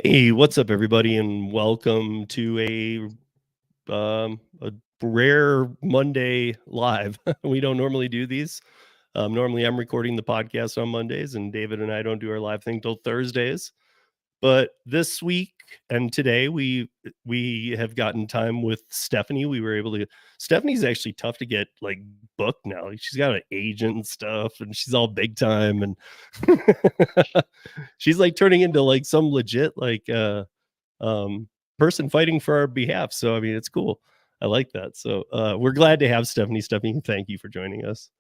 Hey, what's up, everybody, and welcome to a rare Monday live. We don't normally do these. Normally, I'm recording the podcast on Mondays, and David and I don't do our live thing till Thursdays. But this week and today, we have gotten time with Stephanie. We were able to. Stephanie's actually tough to get like booked now. She's got an agent and stuff, and she's all big time, and she's like turning into like some legit like person fighting for our behalf. So I mean, it's cool. I like that. So we're glad to have Stephanie. Stephanie, thank you for joining us.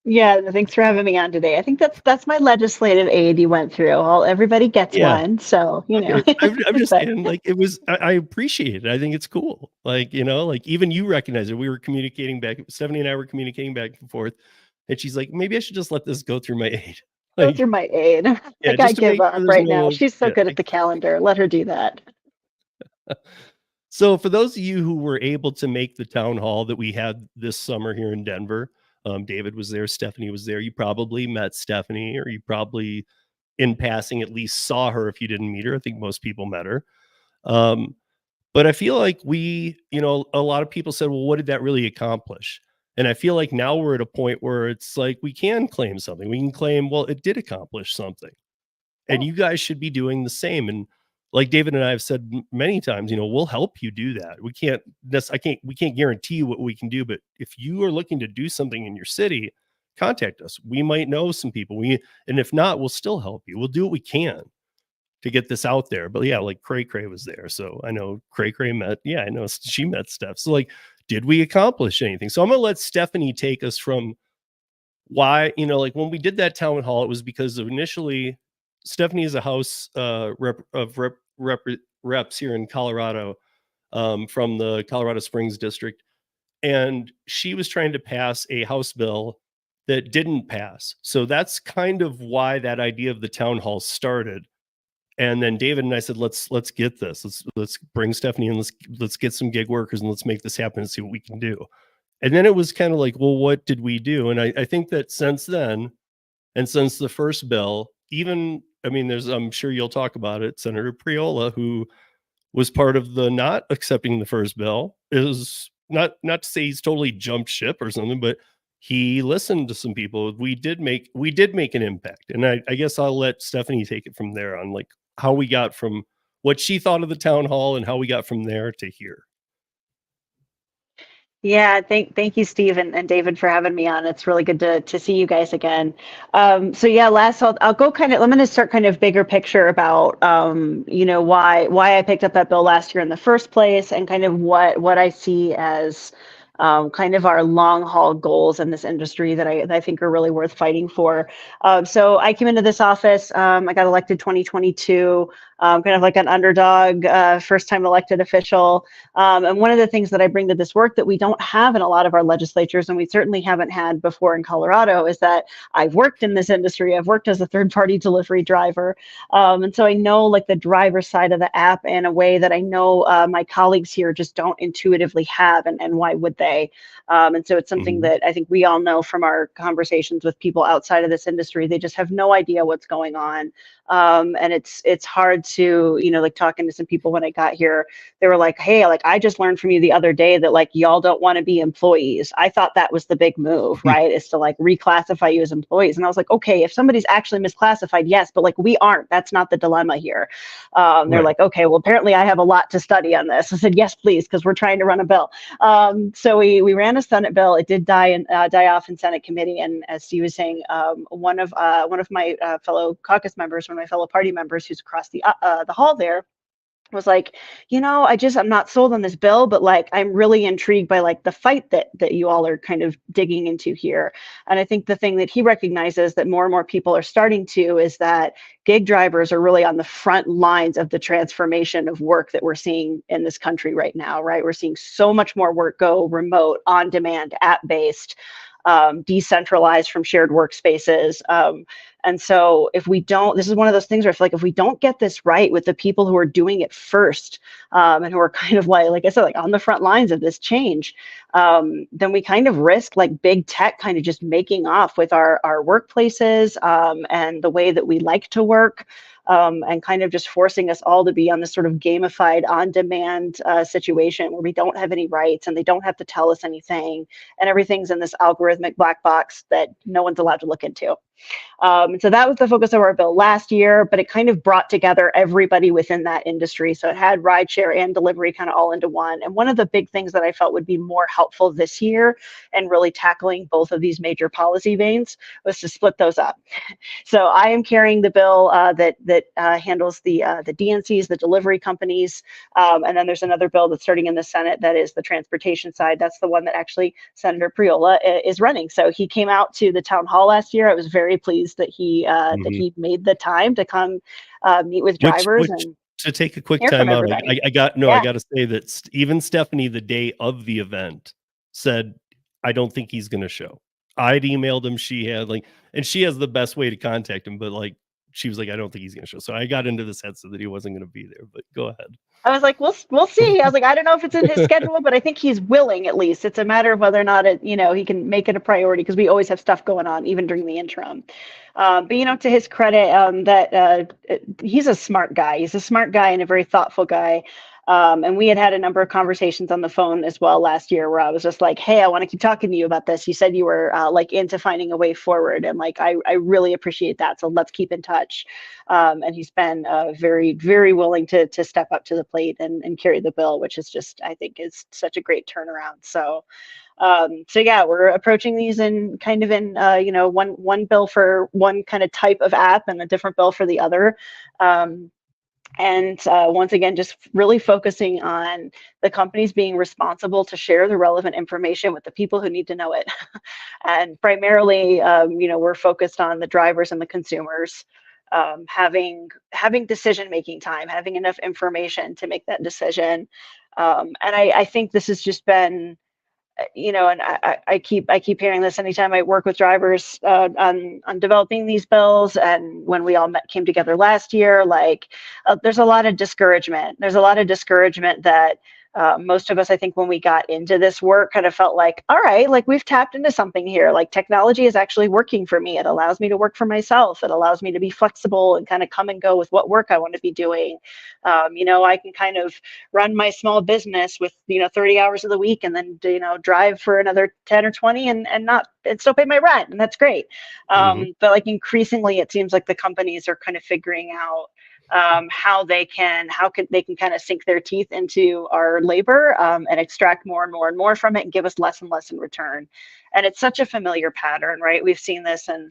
Yeah, thanks for having me on today. I think that's my legislative aid you went through. Everybody gets one, so I'm just saying, like, it was. I appreciate it. I think it's cool. Like, like even you recognize it. We were communicating back. Stephanie and I were communicating back and forth, and she's like, maybe I should just let this go through my aid. Go through my aid. Like I give up right now. She's so good at the calendar. Let her do that. So for those of you who were able to make the town hall that we had this summer here in Denver, David was there, Stephanie was there. You probably met Stephanie, or you probably in passing at least saw her if you didn't meet her. I think most people met her. But I feel like a lot of people said, well, what did that really accomplish? And I feel like now we're at a point where it's like we can claim something. We can claim, well, it did accomplish something. And you guys should be doing the same. And like David and I have said many times, we'll help you do that. We can't guarantee you what we can do, but if you are looking to do something in your city, contact us. We might know some people. And if not, we'll still help you. We'll do what we can to get this out there. But yeah, like Cray was there. So I know Cray met. Yeah, I know she met Steph. So like, did we accomplish anything? So I'm going to let Stephanie take us from why, like when we did that town hall, it was because initially Stephanie is a House reps here in Colorado, from the Colorado Springs district. And she was trying to pass a House bill that didn't pass. So that's kind of why that idea of the town hall started. And then David and I said, let's get this. Let's bring Stephanie in. Let's get some gig workers and let's make this happen and see what we can do. And then it was kind of like, well, what did we do? And I think that since then, and since the first bill, I'm sure you'll talk about it, Senator Priola, who was part of the not accepting the first bill, is not to say he's totally jumped ship or something, but he listened to some people. We did make an impact. And I guess I'll let Stephanie take it from there on like how we got from what she thought of the town hall and how we got from there to here. Yeah, thank you, Steve and David, for having me on. It's really good to see you guys again. So yeah, I'll go I'm going to start kind of bigger picture about why I picked up that bill last year in the first place, and kind of what I see as kind of our long haul goals in this industry that I think are really worth fighting for. So I came into this office, I got elected 2022, kind of like an underdog, first time elected official. And one of the things that I bring to this work that we don't have in a lot of our legislatures, and we certainly haven't had before in Colorado, is that I've worked in this industry. I've worked as a third-party delivery driver. And so I know like the driver side of the app in a way that I know my colleagues here just don't intuitively have, and why would they? And so it's something that I think we all know from our conversations with people outside of this industry. They just have no idea what's going on. And it's hard to, like talking to some people when I got here, they were like, hey, like I just learned from you the other day that like y'all don't want to be employees. I thought that was the big move, right? Is to like reclassify you as employees. And I was like, okay, if somebody's actually misclassified, yes, but like we aren't. That's not the dilemma here. They're like, okay, well, apparently I have a lot to study on this. I said, yes, please, because we're trying to run a bill. So we ran a Senate bill. It did die off in Senate committee. And as Steve was saying, one of my fellow caucus members, one of my fellow party members who's across the hall there, was like, I'm not sold on this bill, but like I'm really intrigued by like the fight that you all are kind of digging into here. And I think the thing that he recognizes that more and more people are starting to is that gig drivers are really on the front lines of the transformation of work that we're seeing in this country right now, right? We're seeing so much more work go remote, on demand, app based, decentralized from shared workspaces. And so if we don't, this is one of those things where I feel like if we don't get this right with the people who are doing it first, and who are kind of like I said, like on the front lines of this change, then we kind of risk like big tech kind of just making off with our workplaces, and the way that we like to work, and kind of just forcing us all to be on this sort of gamified on-demand situation where we don't have any rights and they don't have to tell us anything, and everything's in this algorithmic black box that no one's allowed to look into. So that was the focus of our bill last year, but it kind of brought together everybody within that industry. So it had rideshare and delivery kind of all into one. And one of the big things that I felt would be more helpful this year and really tackling both of these major policy veins was to split those up. So I am carrying the bill that handles the DNCs, the delivery companies, and then there's another bill that's starting in the Senate that is the transportation side. That's the one that actually Senator Priola is running. So he came out to the town hall last year. I was very pleased that he made the time to come meet with drivers and to take a quick hear time from out. everybody. I got to say that even Stephanie, the day of the event, said, I don't think he's going to show. I'd emailed him. She had and she has the best way to contact him, but she was like, I don't think he's going to show. So I got into the sense that he wasn't going to be there, but go ahead. I was like, we'll see. I was like, I don't know if it's in his schedule, but I think he's willing at least. It's a matter of whether or not he can make it a priority, because we always have stuff going on, even during the interim. But to his credit, he's a smart guy. He's a smart guy and a very thoughtful guy. And we had a number of conversations on the phone as well last year where I was just like, hey, I want to keep talking to you about this. You said you were into finding a way forward. And I really appreciate that. So let's keep in touch. And he's been very, very willing to step up to the plate and carry the bill, which is just, I think, is such a great turnaround. So yeah, we're approaching these in one bill for one kind of type of app and a different bill for the other. And once again, just really focusing on the companies being responsible to share the relevant information with the people who need to know it. And primarily, we're focused on the drivers and the consumers, having decision-making time, having enough information to make that decision. And I think this has just been, and I keep hearing this anytime I work with drivers on developing these bills, and when we all came together last year, there's a lot of discouragement. There's a lot of discouragement that most of us, I think, when we got into this work, kind of felt like, all right, we've tapped into something here. Technology is actually working for me. It allows me to work for myself. It allows me to be flexible and kind of come and go with what work I want to be doing. I can kind of run my small business with 30 hours of the week, and then drive for another 10 or 20 and still pay my rent, and that's great. But increasingly, it seems like the companies are kind of figuring out how they can kind of sink their teeth into our labor, and extract more and more and more from it and give us less and less in return. And it's such a familiar pattern, right? We've seen this, and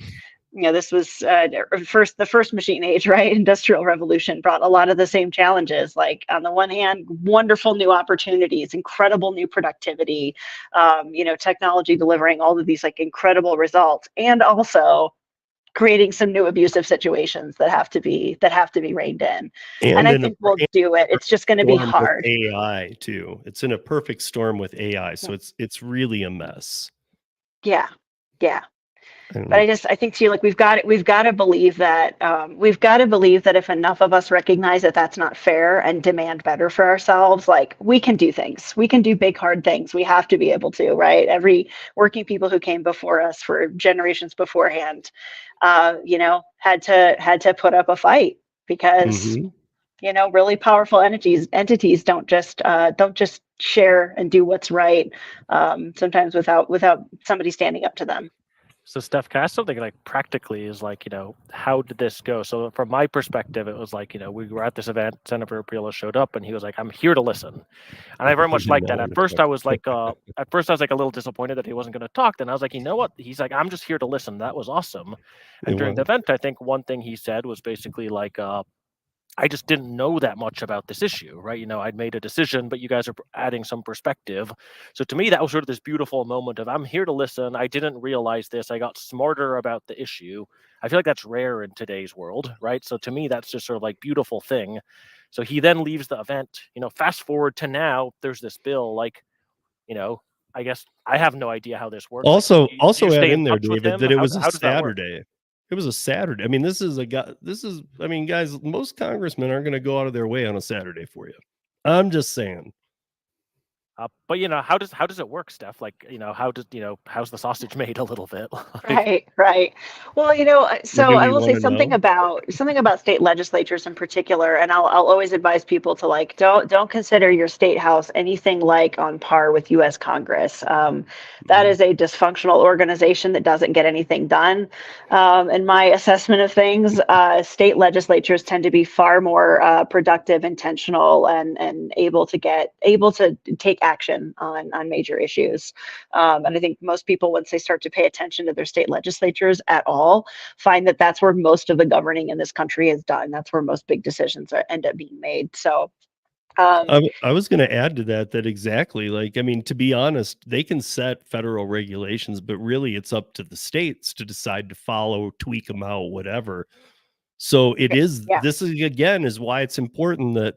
this was the first machine age, right? Industrial revolution brought a lot of the same challenges. On the one hand, wonderful new opportunities, incredible new productivity, technology delivering all of these incredible results, and also creating some new abusive situations that have to be reined in. And I think we'll do it. It's just going to be hard. AI too. It's in a perfect storm with AI, so it's really a mess. Yeah. But I think too, we've got to believe that if enough of us recognize that that's not fair and demand better for ourselves, we can do things. We can do big, hard things. We have to be able to, right? Every working people who came before us for generations beforehand, had to put up a fight, because really powerful entities don't just share and do what's right, sometimes without somebody standing up to them. So Steph, can I ask something practically is how did this go? So from my perspective, it was we were at this event, Senator Priola showed up and he was like, I'm here to listen. And I very much liked that. At first I was a little disappointed that he wasn't going to talk. Then I was like, you know what? He's like, I'm just here to listen. That was awesome. And during the event, I think one thing he said was basically I just didn't know that much about this issue, right? I'd made a decision, but you guys are adding some perspective. So to me, that was sort of this beautiful moment of, I'm here to listen. I didn't realize this. I got smarter about the issue. I feel like that's rare in today's world, right? So to me, that's just sort of beautiful thing. So he then leaves the event, fast forward to now, there's this bill, I guess I have no idea how this works. Also add in there, David, that it was a Saturday. It was a Saturday. I mean, I mean, guys, most congressmen aren't going to go out of their way on a Saturday for you. I'm just saying. But how does it work, Steph? Like, how's the sausage made a little bit? Right. Well, so Do I we will say want to know? something about state legislatures in particular, and I'll always advise people to like don't consider your state house anything like on par with U.S. Congress. That is a dysfunctional organization that doesn't get anything done. In my assessment of things, state legislatures tend to be far more productive, intentional, and able to take action on major issues. And I think most people, once they start to pay attention to their state legislatures at all, find that that's where most of the governing in this country is done. That's where most big decisions end up being made. So, I was going to add to that exactly. Like, I mean, to be honest, they can set federal regulations, but really it's up to the states to decide to follow, tweak them out, whatever. So yeah, this is again is why it's important that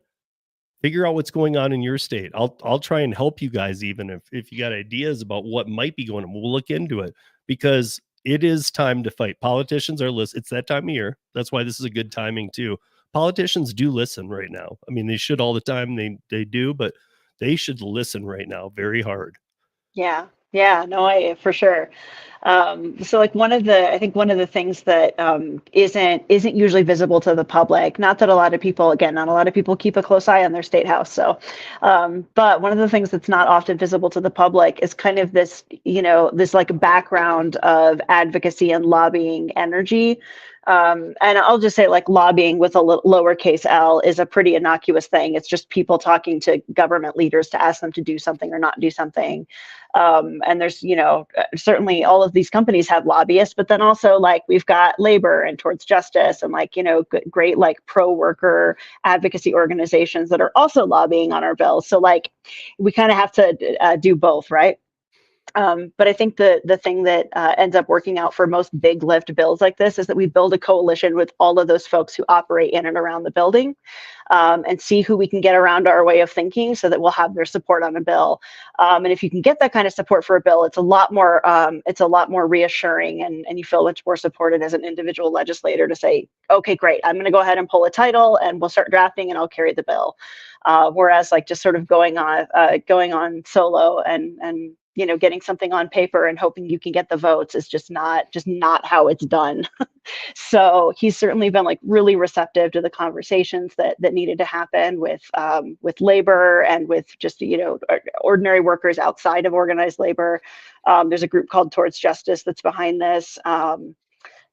figure out what's going on in your state. I'll try and help you guys, even if you got ideas about what might be going on. We'll look into it, because it is time to fight. Politicians are listening. It's that time of year. That's why this is a good timing too. Politicians do listen right now. I mean, they should all the time. They do, but they should listen right now very hard. yeah, no, I for sure. So like I think one of the things that isn't usually visible to the public, not that a lot of people, again, not a lot of people keep a close eye on their state house. So, but one of the things that's not often visible to the public is kind of this, this like background of advocacy and lobbying energy. And I'll just say, like, lobbying with a lowercase l is a pretty innocuous thing. It's just people talking to government leaders to ask them to do something or not do something. And there's, certainly all of these companies have lobbyists, but then also like we've got labor and towards justice and like, great like pro worker advocacy organizations that are also lobbying on our bills. So like we kind of have to do both, right? But I think the thing that ends up working out for most big lift bills like this is that we build a coalition with all of those folks who operate in and around the building, and see who we can get around our way of thinking so that we'll have their support on a bill. And if you can get that kind of support for a bill, it's a lot more reassuring, and you feel much more supported as an individual legislator to say, okay, great, I'm going to go ahead and pull a title and we'll start drafting and I'll carry the bill. Whereas like just sort of going on solo and getting something on paper and hoping you can get the votes is just not how it's done. So he's certainly been like really receptive to the conversations that needed to happen with labor and with just ordinary workers outside of organized labor. There's a group called Towards Justice that's behind this.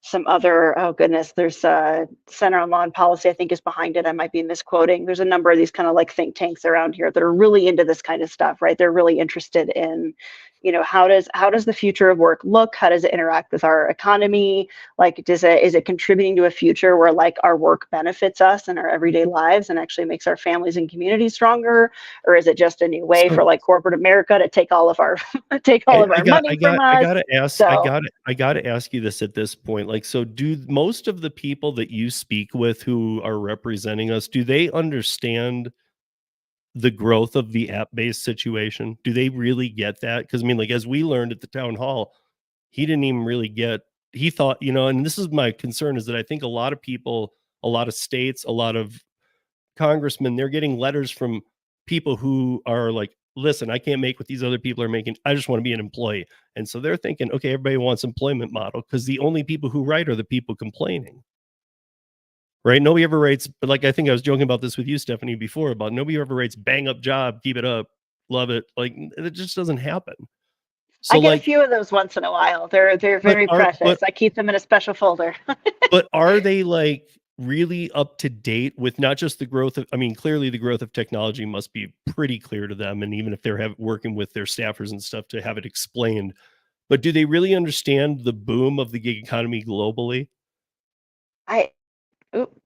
Some other, oh goodness, there's Center on Law and Policy, I think, is behind it. I might be misquoting. There's a number of these kind of like think tanks around here that are really into this kind of stuff, right? They're really interested in, how does the future of work look? How does it interact with our economy? Like, is it contributing to a future where like our work benefits us in our everyday lives and actually makes our families and communities stronger? Or is it just a new way for like corporate America to take all of our money from us? I gotta ask you this at this point. Like, so do most of the people that you speak with who are representing us, do they understand the growth of the app-based situation? Do they really get that? Because I mean, like, as we learned at the town hall, he didn't even really get, he thought, and this is my concern, is that I think a lot of people, a lot of states, a lot of congressmen, they're getting letters from people who are like, listen, I can't make what these other people are making. I just want to be an employee. And so they're thinking, okay, everybody wants employment model, because the only people who write are the people complaining. Right? Nobody ever writes, like, I think I was joking about this with you, Stephanie, before, about nobody ever writes bang up job, keep it up, love it. Like, it just doesn't happen. So I get like, a few of those once in a while. They're very precious. I keep them in a special folder. but are they like really up to date with not just the growth of, I mean, clearly the growth of technology must be pretty clear to them. And even if they're working with their staffers and stuff to have it explained, but do they really understand the boom of the gig economy globally?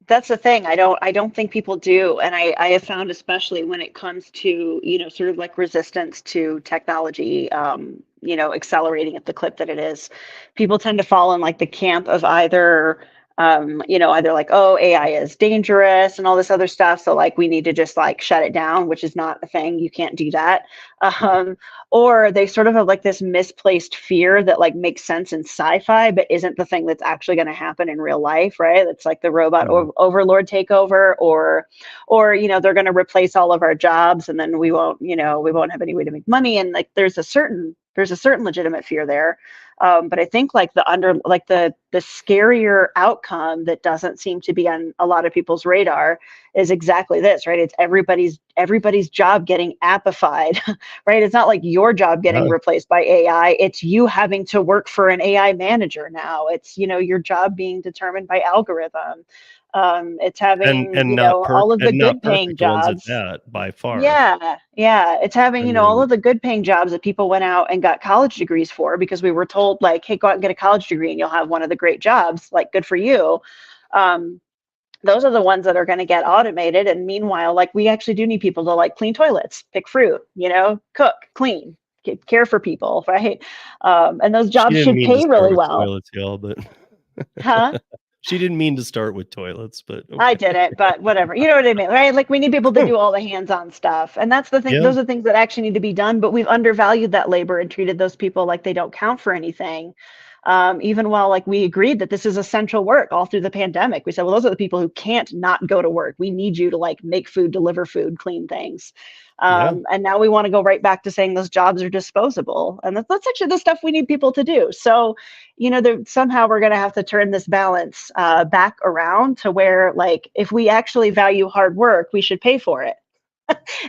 That's the thing. I don't think people do. And I have found, especially when it comes to, sort of like resistance to technology, accelerating at the clip that it is, people tend to fall in like the camp of either Either like, oh, AI is dangerous and all this other stuff, so like we need to just like shut it down, which is not a thing. You can't do that. Or they sort of have like this misplaced fear that like makes sense in sci-fi, but isn't the thing that's actually going to happen in real life, right? It's like the robot overlord takeover, or they're going to replace all of our jobs, and then we won't have any way to make money. And like there's a certain legitimate fear there. But I think like the scarier outcome that doesn't seem to be on a lot of people's radar is exactly this, right? It's everybody's job getting appified, right? It's not like your job getting replaced by AI. It's you having to work for an AI manager now. It's, your job being determined by algorithm. It's having, and not all of the and not good paying perfect ones at jobs. that by far. Yeah. It's having, all mean, of the good paying jobs that people went out and got college degrees for, because we were told like, hey, go out and get a college degree and you'll have one of the great jobs, like good for you. Those are the ones that are going to get automated. And meanwhile, like we actually do need people to like clean toilets, pick fruit, cook, clean, care for people, right? And those jobs should pay really well. Toilets, y'all, but huh? She didn't mean to start with toilets, but okay. I did it, but whatever. You know what I mean, right? Like we need people to do all the hands-on stuff. And that's the thing. Yeah. Those are things that actually need to be done, but we've undervalued that labor and treated those people like they don't count for anything. Even while like we agreed that this is essential work all through the pandemic, we said, well, those are the people who can't not go to work. We need you to like make food, deliver food, clean things. And now we want to go right back to saying those jobs are disposable. And that's actually the stuff we need people to do. So, somehow we're going to have to turn this balance back around to where, like, if we actually value hard work, we should pay for it.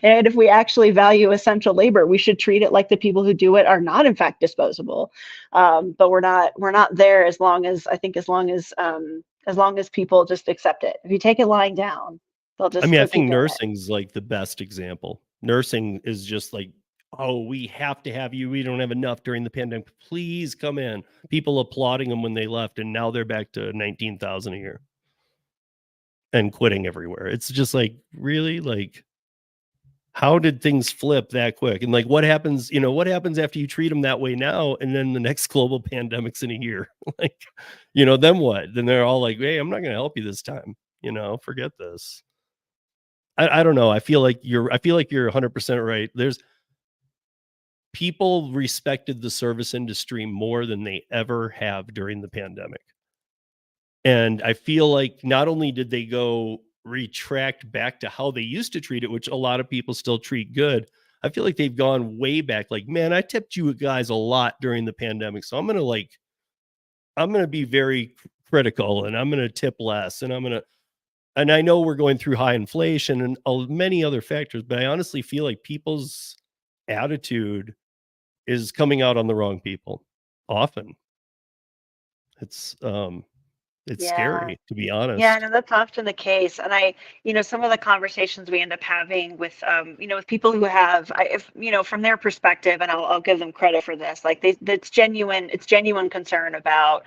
And if we actually value essential labor, we should treat it like the people who do it are not, in fact, disposable. But we're not there as long as people just accept it. If you take it lying down, they'll just. I think nursing's like the best example. Nursing is just like, oh, we have to have you. We don't have enough during the pandemic. Please come in. People applauding them when they left, and now they're back to 19,000 a year and quitting everywhere. It's just like, really, like, how did things flip that quick? And like, what happens after you treat them that way now, and then the next global pandemic's in a year? Like, then what? Then they're all like, hey, I'm not going to help you this time. Forget this. I don't know. I feel like you're 100% right. There's people respected the service industry more than they ever have during the pandemic. And I feel like not only did they go retract back to how they used to treat it, which a lot of people still treat good, I feel like they've gone way back. Like, man, I tipped you guys a lot during the pandemic, so I'm going to be very critical, and I'm going to tip less, and I know we're going through high inflation and many other factors, but I honestly feel like people's attitude is coming out on the wrong people often. It's scary, to be honest. Yeah, no, that's often the case. And some of the conversations we end up having with, with people who have, from their perspective, and I'll give them credit for this, like it's genuine concern about,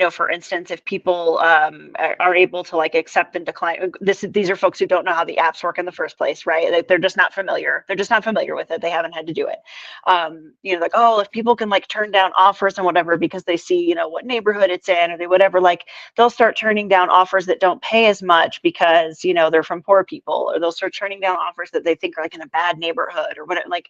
for instance, if people are able to like accept and decline. These are folks who don't know how the apps work in the first place, right? They're just not familiar. They're just not familiar with it. They haven't had to do it. Like, oh, if people can like turn down offers and whatever because they see, what neighborhood it's in, or whatever, like they'll start turning down offers that don't pay as much because they're from poor people, or they'll start turning down offers that they think are like in a bad neighborhood or whatever. Like,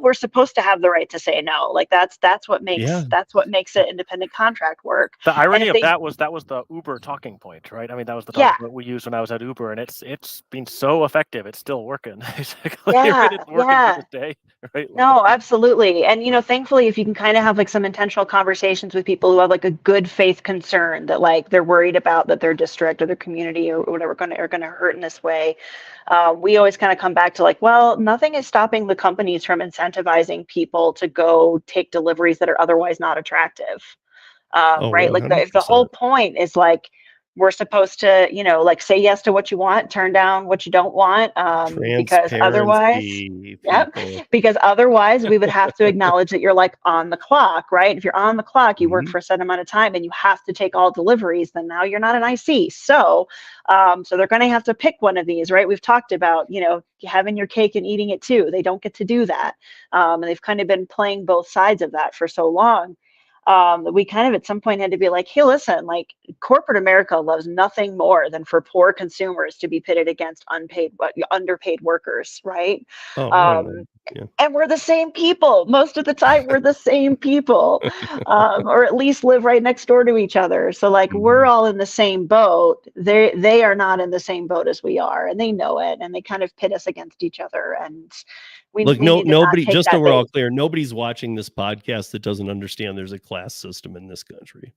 we're supposed to have the right to say no. Like that's what makes it independent contract work. The irony of that was the Uber talking point, right? I mean, that was the talking point we used when I was at Uber, and it's been so effective. It's still working. Basically, it's working to this day, right? No, absolutely. And thankfully, if you can kind of have like some intentional conversations with people who have like a good faith concern that like they're worried about that their district or their community or whatever are going to hurt in this way, we always kind of come back to like, well, nothing is stopping the companies from incentivizing people to go take deliveries that are otherwise not attractive, right? 100%. Like if the whole point is like, we're supposed to, like say yes to what you want, turn down what you don't want, because otherwise we would have to acknowledge that you're like on the clock, right? If you're on the clock, you work for a set amount of time and you have to take all deliveries, then now you're not an IC. So they're going to have to pick one of these, right? We've talked about, having your cake and eating it too. They don't get to do that. And they've kind of been playing both sides of that for so long. we kind of at some point had to be like, hey, listen, like corporate America loves nothing more than for poor consumers to be pitted against underpaid workers, right? Oh, I know. Um, Yeah. and we're the same people most of the time. We're the same people, or at least live right next door to each other. So like we're all in the same boat. They are not in the same boat as we are, and they know it, and they kind of pit us against each other. And we Look, need to not nobody, take just so that we're all bait. clear, nobody's watching this podcast that doesn't understand there's a class system in this country.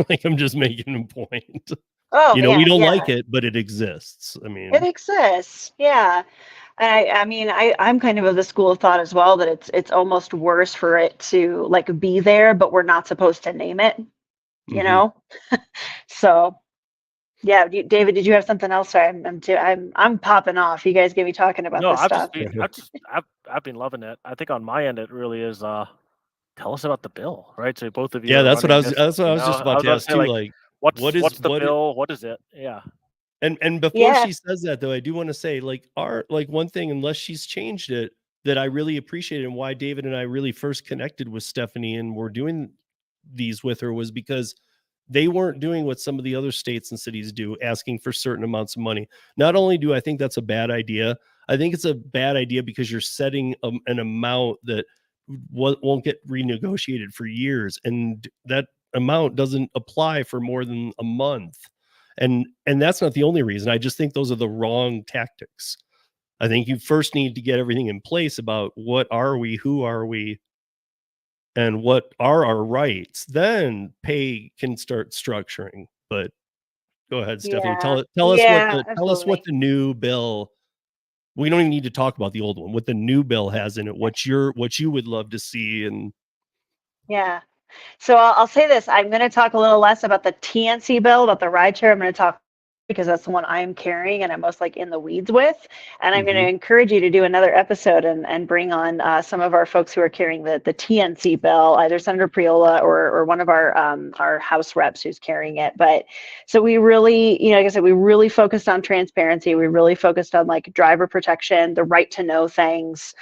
Like, I'm just making a point. Oh We man, don't yeah, like it, but it exists. I it mean, exists. Yeah. I mean, I'm kind of the school of thought as well that it's almost worse for it to like be there, but we're not supposed to name it, you mhm. know? So yeah, David, did you have something else? Sorry, I'm popping off. You guys get me talking about No, this stuff. I've been loving it. I think on my end it really is tell us about the bill, right? So both of you Yeah, are that's what I running was. this, That's what I was just I about was to about to ask say too. like Like, what's the bill? What is it? Yeah. And before Yeah, she says that, though, I do want to say, like, one thing, unless she's changed it, that I really appreciate and why David and I really first connected with Stephanie and were doing these with her was because they weren't doing what some of the other states and cities do, asking for certain amounts of money. Not only do I think that's a bad idea, I think it's a bad idea because you're setting an amount that won't get renegotiated for years, and that amount doesn't apply for more than a month. And that's not the only reason. I just think those are the wrong tactics. I think you first need to get everything in place about what are we, who are we, and what are our rights. Then pay can start structuring. But go ahead, Stephanie. yeah, Tell us yeah, what absolutely. the new bill. We don't even need to talk about the old one. What the new bill has in it. What you would love to see. And Yeah. So I'll say this. I'm going to talk a little less about the TNC bill, about the ride share. I'm going to talk because that's the one I'm carrying and I'm most like in the weeds with. And I'm going to mhm, encourage you to do another episode and bring on some of our folks who are carrying the TNC bill, either Senator Priola or one of our House reps who's carrying it. But so we really, like I said, we really focused on transparency. We really focused on like driver protection, the right to know things.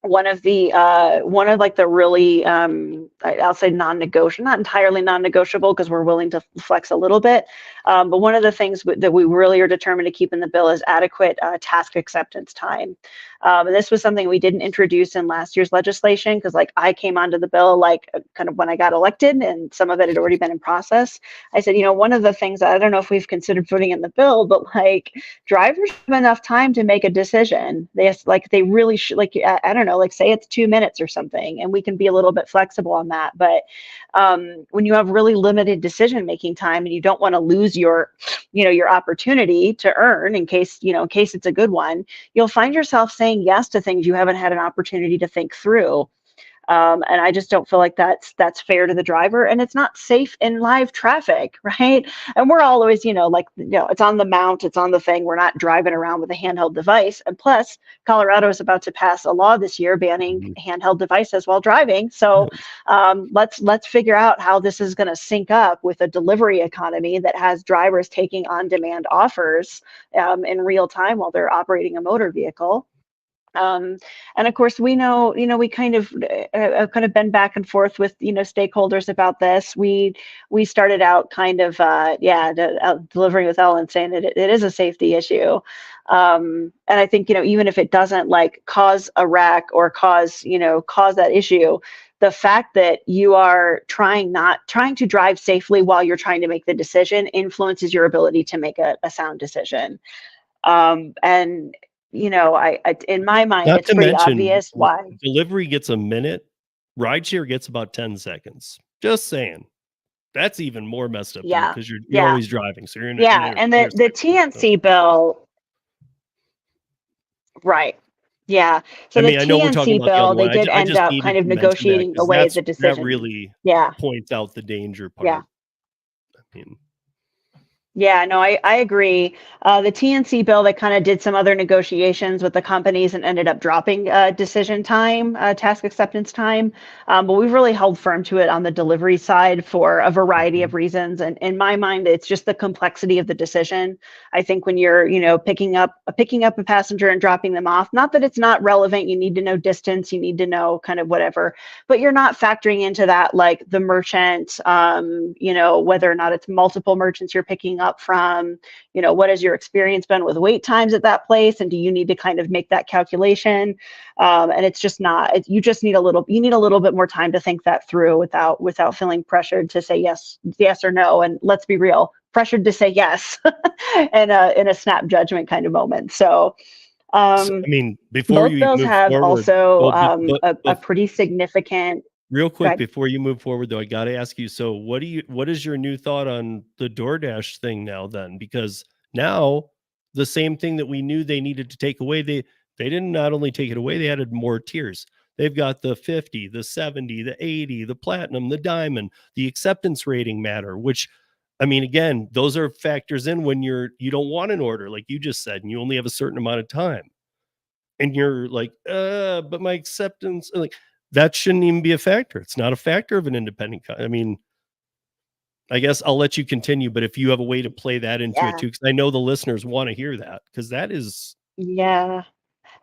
One of like the really I'll say non-negotiable, not entirely non-negotiable because we're willing to flex a little bit, but one of the things that we really are determined to keep in the bill is adequate task acceptance time. And this was something we didn't introduce in last year's legislation because like I came onto the bill like kind of when I got elected and some of it had already been in process. I said, one of the things, I don't know if we've considered putting in the bill, but like drivers have enough time to make a decision. They really should, like, I don't know, like say it's 2 minutes or something, and we can be a little bit flexible on that. But when you have really limited decision making time and you don't want to lose your opportunity to earn in case it's a good one, you'll find yourself saying yes to things you haven't had an opportunity to think through. And I just don't feel like that's fair to the driver, and it's not safe in live traffic, right? And we're always, it's on the mount, it's on the thing. We're not driving around with a handheld device. And plus, Colorado is about to pass a law this year banning mhm. handheld devices while driving. So let's figure out how this is going to sync up with a delivery economy that has drivers taking on-demand offers in real time while they're operating a motor vehicle. And of course, we know, we kind of been back and forth with, stakeholders about this. We started out kind of, delivering with Ellen saying that it is a safety issue. And I think, even if it doesn't like cause a wreck or cause that issue, the fact that you are trying to drive safely while you're trying to make the decision influences your ability to make a sound decision. And I in my mind, Not it's to pretty mention, obvious why. delivery gets a minute, rideshare gets about 10 seconds. Just saying. That's even more messed up to me Yeah, because you're yeah, always driving, so you're in yeah. an And the intersection. So, TNC bill, right? Yeah. So I the mean, I know we're talking TNC about the other bill, one. they did I end just up kind needed of to mention that negotiating because away the that decision. really Yeah, points out the danger yeah. part. I mean, Yeah, no, I agree. The TNC bill, they kind of did some other negotiations with the companies and ended up dropping decision time, task acceptance time. But we've really held firm to it on the delivery side for a variety of reasons. And in my mind, it's just the complexity of the decision. I think when you're, picking up a passenger and dropping them off, not that it's not relevant, you need to know distance, you need to know kind of whatever, but you're not factoring into that like the merchant, whether or not it's multiple merchants you're picking up from, what has your experience been with wait times at that place, and do you need to kind of make that calculation? And it's just not. You just need you need a little bit more time to think that through without feeling pressured to say yes or no. And let's be real, pressured to say yes in a snap judgment kind of moment. So So, I mean, before both you bills move have forward, also well, a pretty significant. real Go quick ahead. before you move forward, though, I got to ask you. So, what is your new thought on the DoorDash thing now? Then, because now the same thing that we knew they needed to take away, they didn't not only take it away, they added more tiers. They've got the 50, the 70, the 80, the platinum, the diamond, the acceptance rating matter. Which, I mean, again, those are factors in when you don't want an order, like you just said, and you only have a certain amount of time. And you're like, but my acceptance, like that shouldn't even be a factor. It's not a factor of an independent. I mean, I guess I'll let you continue, but if you have a way to play that into it Yeah. too, because I know the listeners want to hear that, because that is, Yeah.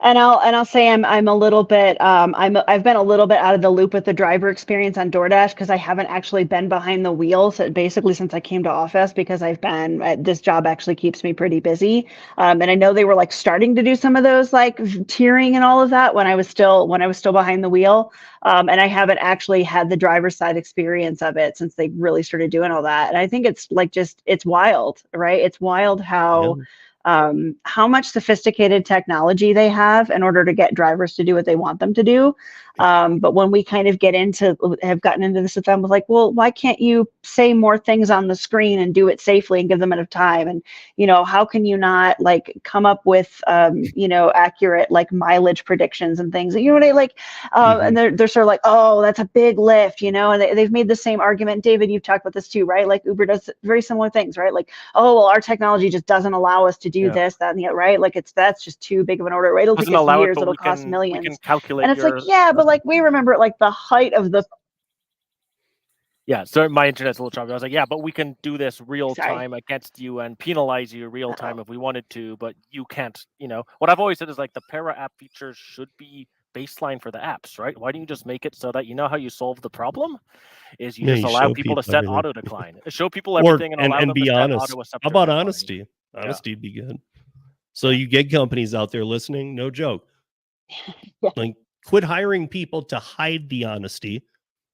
And I'll say I'm a little bit I've been a little bit out of the loop with the driver experience on DoorDash because I haven't actually been behind the wheel basically since I came to office, because I've been this job actually keeps me pretty busy. And I know they were like starting to do some of those like tiering and all of that when I was still behind the wheel. And I haven't actually had the driver's side experience of it since they really started doing all that. And I think it's like it's wild, right? It's wild yeah, how much sophisticated technology they have in order to get drivers to do what they want them to do. But when we kind of have gotten into this with them, was like, well, why can't you say more things on the screen and do it safely and give them enough time? And, how can you not like come up with, accurate like mileage predictions and things, what I like, and they're sort of like, oh, that's a big lift, and they've made the same argument. David, you've talked about this too, right? Like Uber does very similar things, right? Like, oh, well, our technology just doesn't allow us to do this, that, and the other, right? Like that's just too big of an order, right? It'll take Doesn't us allow it, years, but it'll we cost can millions. calculate And it's like, your. yeah, but like we remember at like the height of the. Yeah, so my internet's a little choppy. I was like, yeah, but we can do this real Sorry. time against you and penalize you real time if we wanted to, but you can't, What I've always said is like the para app features should be baseline for the apps, right? Why don't you just make it so that how you solve the problem is you yeah, just you allow show people to people set everything, auto decline. Show people or everything and allow them to be set honest. auto How acceptor about decline. honesty? Honesty would be good. So you get companies out there listening, no joke. Yeah. Like, quit hiring people to hide the honesty.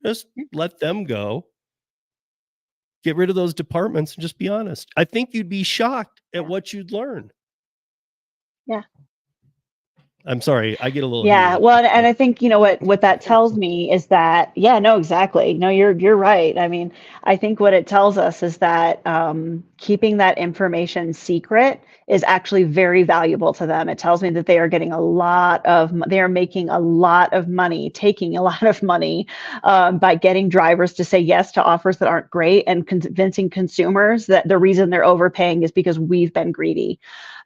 Just let them go. Get rid of those departments and just be honest. I think you'd be shocked at what you'd learn. Yeah. I'm sorry, I get a little Yeah, heated. well, and I think what that tells me is that, yeah, no, exactly, no, you're right. I mean, I think what it tells us is that keeping that information secret is actually very valuable to them. It tells me that they are they are making a lot of money, taking a lot of money by getting drivers to say yes to offers that aren't great and convincing consumers that the reason they're overpaying is because we've been greedy.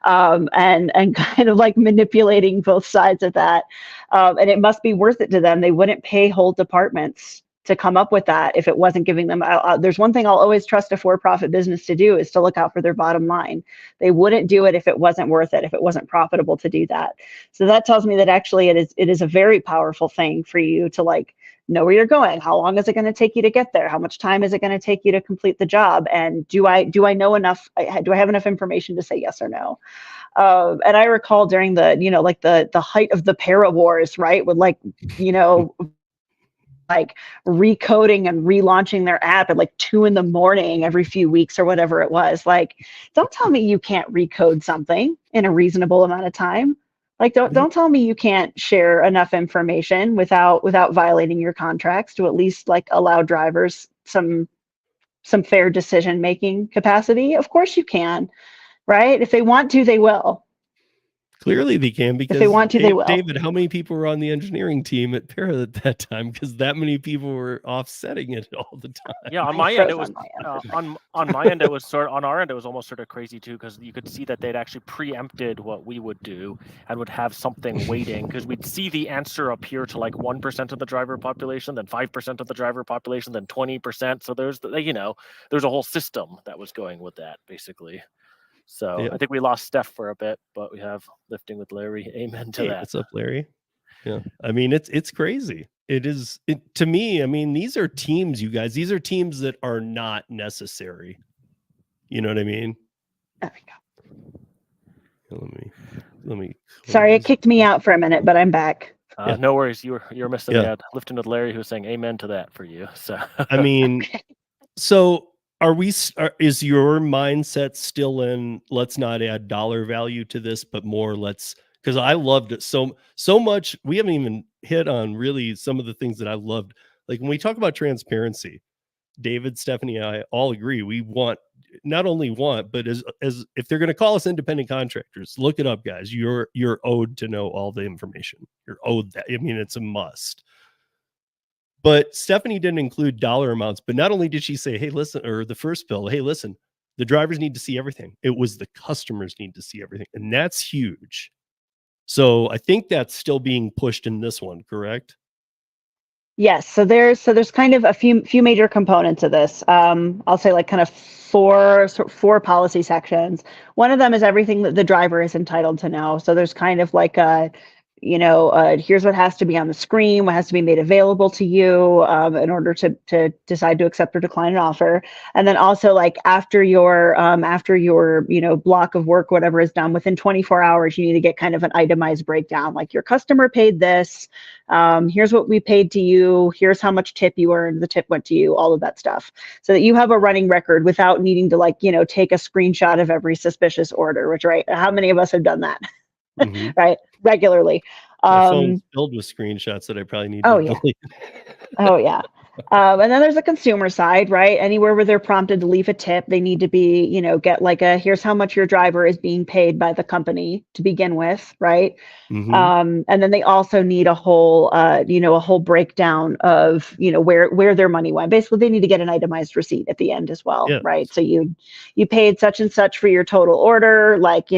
And kind of like manipulating both sides of that. And it must be worth it to them. They wouldn't pay whole departments to come up with that if it wasn't giving them. There's one thing I'll always trust a for-profit business to do is to look out for their bottom line. They wouldn't do it if it wasn't worth it, if it wasn't profitable to do that. So that tells me that actually it is a very powerful thing for you to like know where you're going. How long is it going to take you to get there? How much time is it going to take you to complete the job? And do I know enough? Do I have enough information to say yes or no? And I recall during the, like the height of the para wars, right? With like, like recoding and relaunching their app at like 2 a.m. every few weeks or whatever it was. Like, don't tell me you can't recode something in a reasonable amount of time. Like, don't tell me you can't share enough information without violating your contracts to at least like allow drivers some fair decision making capacity. Of course you can, right? If they want to, they will. Clearly they can, because if they want to, they will. David, how many people were on the engineering team at Para at that time? Because that many people were offsetting it all the time. Yeah, on I my end froze it was on my end. on my end it was on our end it was almost sort of crazy too, because you could see that they'd actually preempted what we would do and would have something waiting, because we'd see the answer appear to like 1% of the driver population, then 5% of the driver population, then 20%. So there's there's a whole system that was going with that basically. So Yeah. I think we lost Steph for a bit, but we have Lifting with Larry. Amen to Hey, that. what's up, Larry? Yeah, I mean, it's crazy. It is to me. I mean, these are teams, you guys. These are teams that are not necessary. You know what I mean? There we go. Let me. Sorry, it kicked me out for a minute, but I'm back. Yeah. No worries. You're missing. Yeah. We had Lifting with Larry who was saying amen to that for you. So I mean, so is your mindset still in, let's not add dollar value to this, but more because I loved it so much. We haven't even hit on really some of the things that I loved. Like when we talk about transparency, David, Stephanie, and I all agree. We not only want, but as if they're going to call us independent contractors, look it up, guys. You're owed to know all the information. You're owed that. I mean, it's a must. But Stephanie didn't include dollar amounts. But not only did she say, hey, listen, or the first bill, hey, listen, the drivers need to see everything. It was the customers need to see everything. And that's huge. So I think that's still being pushed in this one, correct? Yes. So there's kind of a few major components of this. I'll say like kind of four policy sections. One of them is everything that the driver is entitled to know. So there's kind of like here's what has to be on the screen, what has to be made available to you in order to decide to accept or decline an offer. And then also like after your block of work, whatever is done within 24 hours, you need to get kind of an itemized breakdown. Like your customer paid this, here's what we paid to you, here's how much tip you earned, the tip went to you, all of that stuff, so that you have a running record without needing to take a screenshot of every suspicious order, which, right, how many of us have done that? Mm-hmm. Right, regularly. My phone's filled with screenshots that I probably need to delete. Oh yeah. And then there's a consumer side, right? Anywhere where they're prompted to leave a tip, they need to be, get like here's how much your driver is being paid by the company to begin with, right? Mm-hmm. And then they also need a whole breakdown of, where their money went. Basically, they need to get an itemized receipt at the end as well, right? So you paid such and such for your total order, like,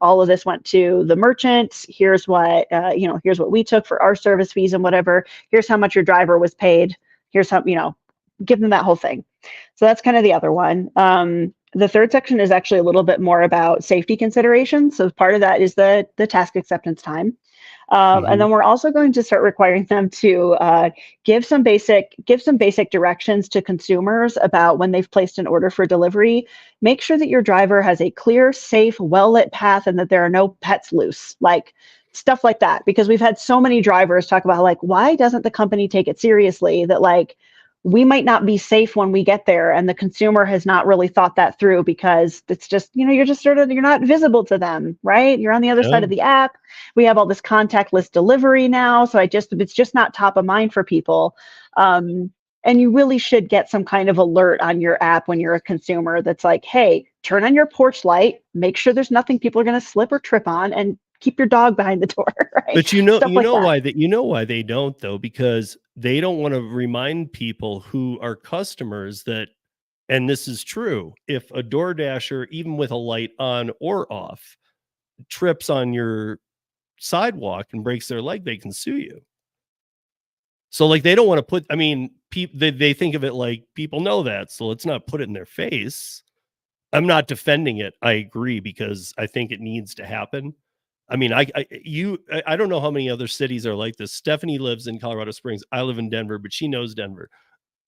all of this went to the merchant. Here's what, here's what we took for our service fees and whatever. Here's how much your driver was paid. Here's how, give them that whole thing. So that's kind of the other one. The third section is actually a little bit more about safety considerations. So part of that is the task acceptance time. And then we're also going to start requiring them to give some basic directions to consumers about when they've placed an order for delivery. Make sure that your driver has a clear, safe, well-lit path and that there are no pets loose, like stuff like that. Because we've had so many drivers talk about like, why doesn't the company take it seriously that like, we might not be safe when we get there, and the consumer has not really thought that through because it's just, you're not visible to them, right? You're on the other side of the app. We have all this contactless delivery now, so it's just not top of mind for people. And you really should get some kind of alert on your app when you're a consumer that's like, hey, turn on your porch light, make sure there's nothing people are going to slip or trip on, and keep your dog behind the door, right? But you know why they don't, though, because they don't want to remind people who are customers that, and this is true, if a DoorDasher, even with a light on or off, trips on your sidewalk and breaks their leg, they can sue you. So like they don't want to put, I mean, they think of it like people know that, so let's not put it in their face. I'm not defending it. I agree, because I think it needs to happen. I mean, I don't know how many other cities are like this. Stephanie lives in Colorado Springs. I live in Denver, but she knows Denver.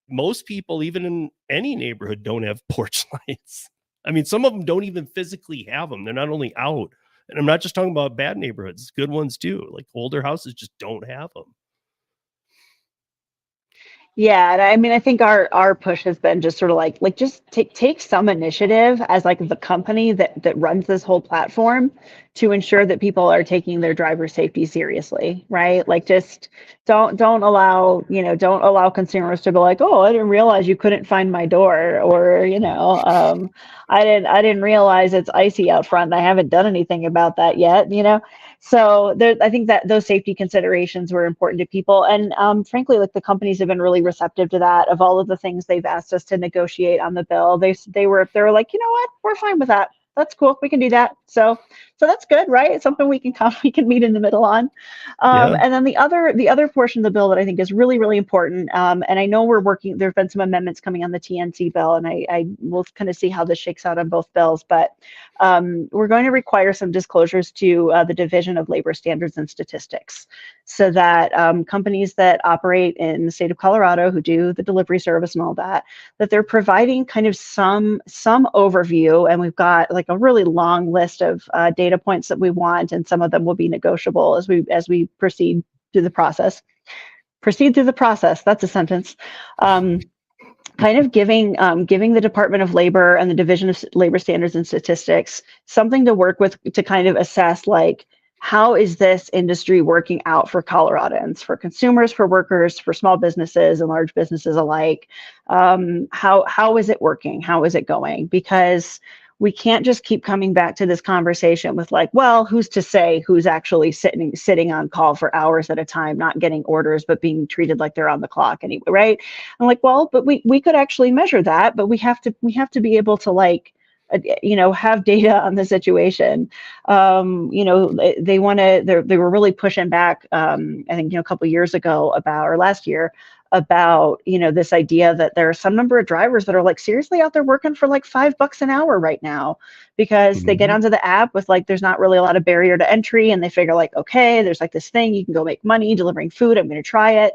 Most people, even in any neighborhood, don't have porch lights. I mean, some of them don't even physically have them. They're not only out. And I'm not just talking about bad neighborhoods, good ones too. Like older houses just don't have them. Yeah, and I mean, I think our push has been just sort of like just take some initiative as like the company that runs this whole platform to ensure that people are taking their driver safety seriously, right? Like just don't allow, don't allow consumers to be like, oh, I didn't realize you couldn't find my door, or I didn't realize it's icy out front and I haven't done anything about that yet. So there, I think that those safety considerations were important to people, and frankly, like the companies have been really receptive to that. Of all of the things they've asked us to negotiate on the bill, they were like, you know what, we're fine with that. That's cool. We can do that. So that's good, right? It's something we can meet in the middle on. Yeah. And then the other portion of the bill that I think is really really important, and I know we're working. There've been some amendments coming on the TNC bill, and I will kind of see how this shakes out on both bills, but we're going to require some disclosures to the Division of Labor Standards and Statistics, so that companies that operate in the state of Colorado, who do the delivery service and all that they're providing kind of some overview. And we've got like a really long list of data points that we want, and some of them will be negotiable as we proceed through the process. Proceed through the process. That's a sentence. Kind of giving the Department of Labor and the Division of Labor Standards and Statistics something to work with to kind of assess, like, how is this industry working out for Coloradans, for consumers, for workers, for small businesses and large businesses alike? How is it working? How is it going? Because we can't just keep coming back to this conversation with like, well, who's to say who's actually sitting on call for hours at a time, not getting orders, but being treated like they're on the clock anyway, right? I'm like, well, but we could actually measure that, but we have to be able to, like, have data on the situation. They were really pushing back, I think, a couple years ago about, or last year, about, this idea that there are some number of drivers that are like seriously out there working for like $5 an hour right now, because they get onto the app with, like, there's not really a lot of barrier to entry, and they figure like, okay, there's like this thing you can go make money delivering food, I'm going to try it.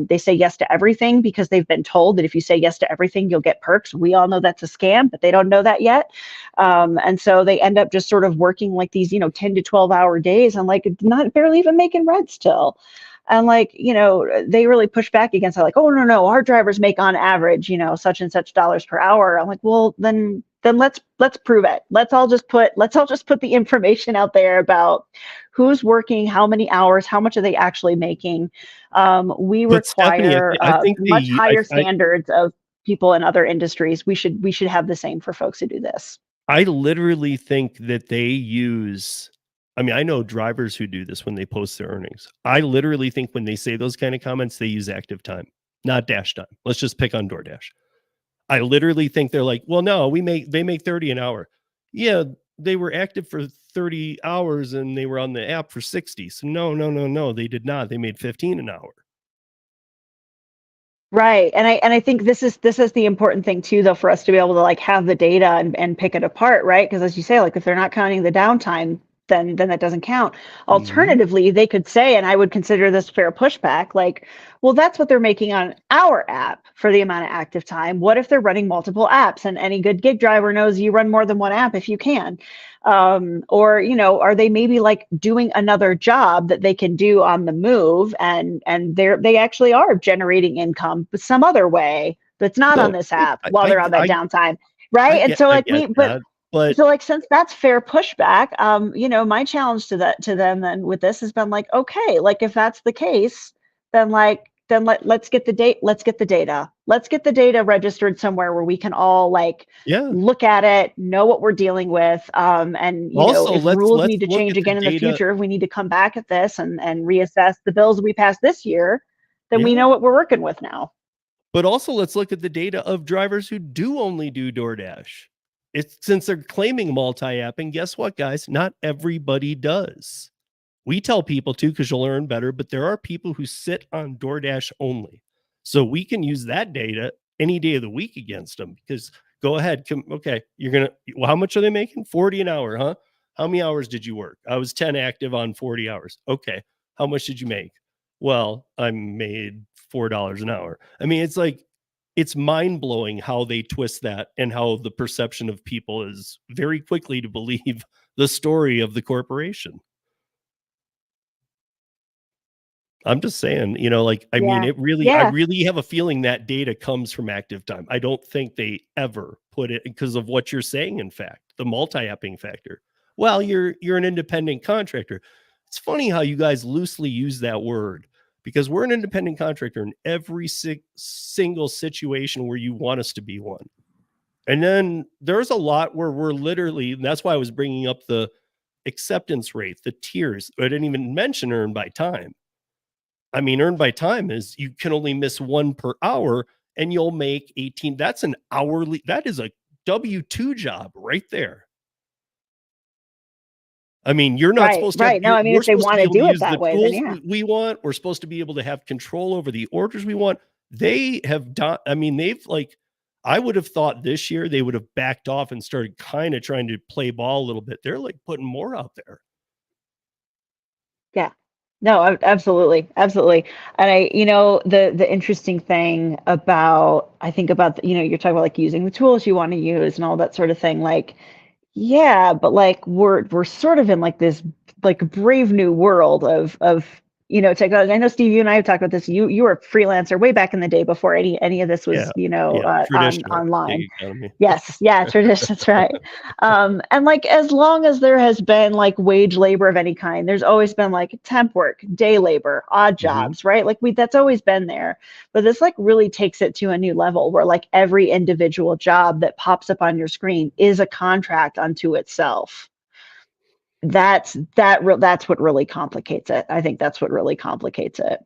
They say yes to everything because they've been told that if you say yes to everything, you'll get perks. We all know that's a scam, but they don't know that yet. And so they end up just sort of working like these, 10 to 12-hour days, and like not barely even making rent still. And like, they really push back against it, like, oh, no, our drivers make on average, such and such dollars per hour. I'm like, well, then let's prove it. Let's all just put the information out there about who's working, how many hours, how much are they actually making. We But Stephanie, require I think much higher standards of people in other industries. We should have the same for folks who do this. I literally think that they use, I mean, I know drivers who do this when they post their earnings. I literally think when they say those kind of comments, they use active time, not dash time. Let's just pick on DoorDash. I literally think they're like, well, no, they make 30 an hour. Yeah, they were active for 30 hours and they were on the app for 60. So no, they did not. They made 15 an hour. Right. And I think this is the important thing too, though, for us to be able to, like, have the data and pick it apart, right? Because as you say, like, if they're not counting the downtime, then that doesn't count. Alternatively, they could say, and I would consider this fair pushback, like, well, that's what they're making on our app for the amount of active time. What if they're running multiple apps? And any good gig driver knows you run more than one app if you can. Or, are they maybe like doing another job that they can do on the move, and they actually are generating income some other way that's not on No, this app while they're on that downtime, right? And so, I like, get that, but so, like, since that's fair pushback, my challenge to them then with this has been like, okay, like, if that's the case, then let's get the date, let's get the data registered somewhere where we can all, like, yeah. look at it, know what we're dealing with, and Also, if let's rules need to look change at the again in the data. future, if we need to come back at this and reassess the bills we passed this year, then we Yeah. know what we're working with now. But also let's look at the data of drivers who do only do DoorDash. It's since they're claiming multi-app, and guess what, guys? Not everybody does. We tell people to because you'll earn better, but there are people who sit on DoorDash only. So we can use that data any day of the week against them, because go ahead. Okay, well, how much are they making? 40 an hour, huh? How many hours did you work? I was 10 active on 40 hours. Okay. How much did you make? Well, I made $4 an hour. I mean, it's like, it's mind blowing how they twist that, and how the perception of people is very quickly to believe the story of the corporation. I'm just saying, you know, like, I mean, Yeah. it really, I Yeah. really have a feeling that data comes from active time. I don't think they ever put it because of what you're saying. In fact, the multi-apping factor. Well, you're an independent contractor. It's funny how you guys loosely use that word because we're an independent contractor in every single situation where you want us to be one. And then there's a lot where we're literally, and that's why I was bringing up the acceptance rate, the tiers. I didn't even mention earned by time. I mean, earned by time is you can only miss one per hour and you'll make 18. That's an hourly, that is a W-2 job right there. I mean, you're not supposed to have, Right. No, I mean, we're if they supposed to want be to able to do it use the that way, then tools yeah. we want. We're supposed to be able to have control over the orders we want. They have done, I mean, they've like, I would have thought this year they would have backed off and started kind of trying to play ball a little bit. They're like putting more out there. Yeah. No, absolutely. Absolutely. And the interesting thing about, I think about, you're talking about like using the tools you want to use and all that sort of thing. Like, yeah, but like we're sort of in like this like brave new world of technology. I know Steve, you and I have talked about this. You were a freelancer way back in the day before any of this was Yeah. Yeah. Traditional online. gig economy. Yes, yeah, tradition. That's right. And like as long as there has been like wage labor of any kind, there's always been like temp work, day labor, odd jobs, right? Like that's always been there. But this like really takes it to a new level where like every individual job that pops up on your screen is a contract unto itself. That's what really complicates it. I think that's what really complicates it.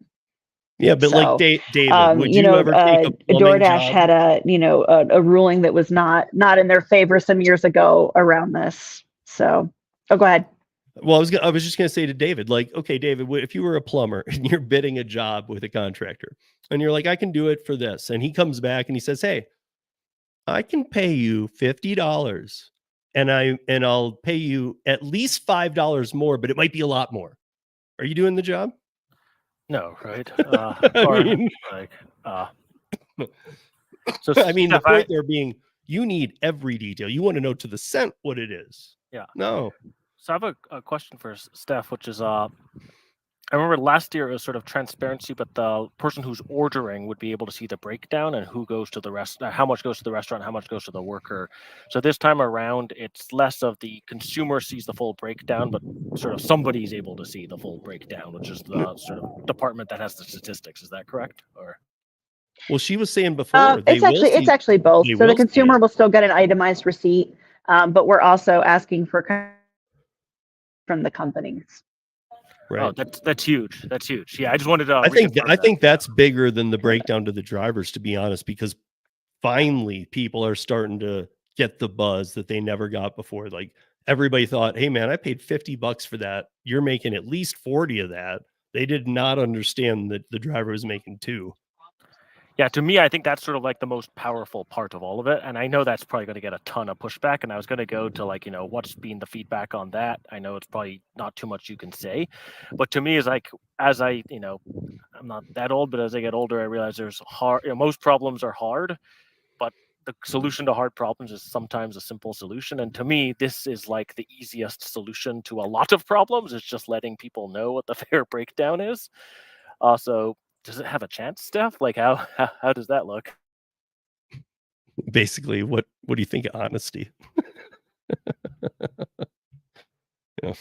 Yeah, but like So, David, would you ever take a plumbing DoorDash job? had a ruling that was not in their favor some years ago around this. So, go ahead. Well, I was just gonna say to David, like, okay, David, if you were a plumber and you're bidding a job with a contractor, and you're like, I can do it for this, and he comes back and he says, hey, I can pay you $50, and I'll pay you at least $5 more, but it might be a lot more. Are you doing the job? No, right? I Or mean, like, so I mean, the Steph, point there being, you need every detail. You want to know to the cent what it is. yeah. No. So I have a question for Steph, which is I remember last year it was sort of transparency, but the person who's ordering would be able to see the breakdown and who goes to the rest, how much goes to the restaurant, how much goes to the worker. So this time around, it's less of the consumer sees the full breakdown, but sort of somebody's able to see the full breakdown, which is the sort of department that has the statistics. Is that correct? Or Well, she was saying before It's actually both. they So the will see consumer it. will still get an itemized receipt, but we're also asking for from the companies. oh, Right. that's huge. That's huge. Yeah, I just wanted to I think reconfirm that. think that's bigger than the breakdown to the drivers, to be honest, because finally people are starting to get the buzz that they never got before. Like everybody thought, hey man, I paid $50 for that. You're making at least 40 of that. They did not understand that the driver was making 2. Yeah, to me, I think that's sort of like the most powerful part of all of it. And I know that's probably going to get a ton of pushback. And I was going to go to like, what's been the feedback on that? I know it's probably not too much you can say. But to me, is like, as I, I'm not that old, but as I get older, I realize there's hard, most problems are hard, but the solution to hard problems is sometimes a simple solution. And to me, this is like the easiest solution to a lot of problems. It's just letting people know what the fair breakdown is. So does it have a chance, Steph? Like how does that look? Basically, what do you think of honesty? Yeah.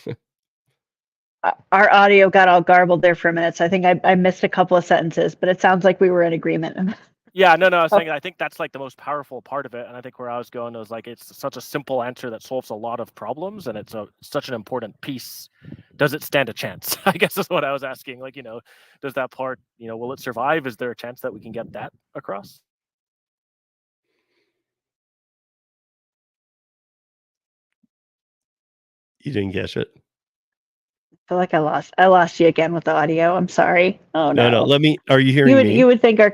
Our audio got all garbled there for a minute, so I think I missed a couple of sentences, but it sounds like we were in agreement. Yeah, no, I was saying I think that's like the most powerful part of it, and I think where I was going was like it's such a simple answer that solves a lot of problems, and it's such an important piece. Does it stand a chance? I guess is what I was asking. Like, does that part, will it survive? Is there a chance that we can get that across? You didn't catch it. I feel like I lost you again with the audio. I'm sorry. Oh No, no. are you hearing me? You would think our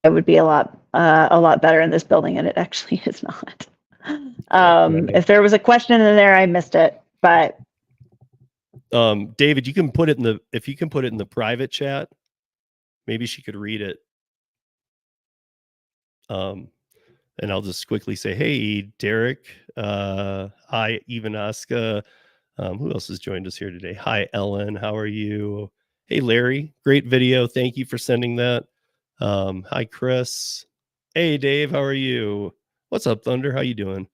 it would be a lot better in this building, and it actually is not. Right. If there was a question in there, I missed it. But David, you can put it if you can put it in the private chat, maybe she could read it. And I'll just quickly say, hey, Derek, hi, Ivanaska. Who else has joined us here today? Hi, Ellen. How are you? Hey, Larry, great video. Thank you for sending that. Hi, Chris. Hey, Dave, how are you? What's up, Thunder? How you doing?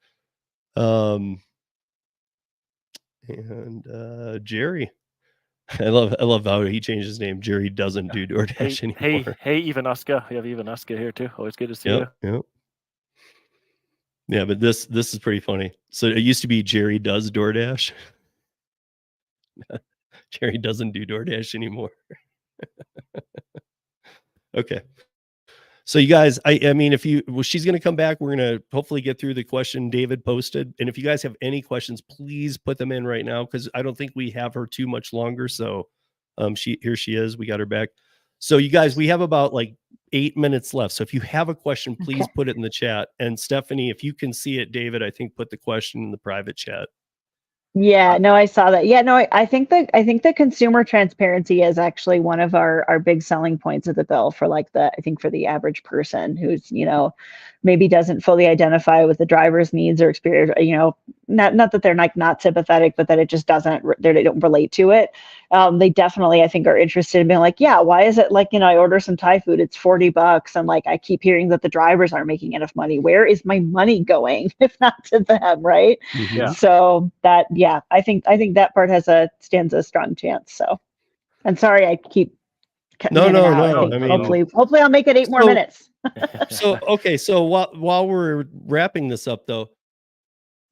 And Jerry. I love how he changed his name. Jerry doesn't do DoorDash anymore. Hey, Ivanuska. We have Ivanuska here too. Always good to see you. Yep. Yeah, but this is pretty funny. So it used to be Jerry does DoorDash. Jerry doesn't do DoorDash anymore. Okay. So you guys, I mean, she's going to come back. We're going to hopefully get through the question David posted. And if you guys have any questions, please put them in right now, because I don't think we have her too much longer. So here she is. We got her back. So you guys, we have about like 8 minutes left. So if you have a question, please put it in the chat. And Stephanie, if you can see it, David, I think put the question in the private chat. Yeah, no, I saw that. Yeah, no, I think the consumer transparency is actually one of our big selling points of the bill for like I think for the average person who's, maybe doesn't fully identify with the driver's needs or experience, not that they're not sympathetic, but that it just they don't relate to it. They definitely, I think, are interested in being like, yeah, why is it like, I order some Thai food, it's $40 and like I keep hearing that the drivers aren't making enough money. Where is my money going if not to them, right? Mm-hmm. Yeah. So that, yeah, I think that part stands a strong chance. So, and sorry, I keep cutting in and out. I think hopefully I'll make it 8 more minutes. So while we're wrapping this up though,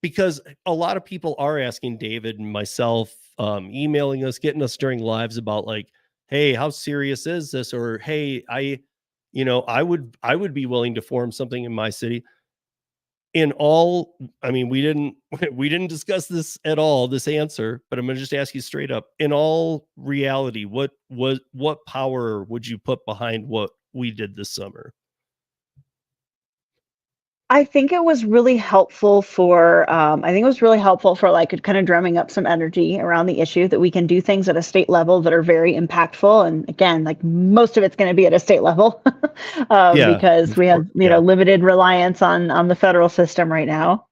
because a lot of people are asking David and myself, emailing us, getting us during lives about like, hey, how serious is this? Or, hey, I would be willing to form something in my city. I mean, we didn't discuss this at all, this answer, but I'm going to just ask you straight up. In all reality, what power would you put behind what we did this summer? I think it was really helpful for like kind of drumming up some energy around the issue that we can do things at a state level that are very impactful. And again, like most of it's going to be at a state level because we have, limited reliance on the federal system right now.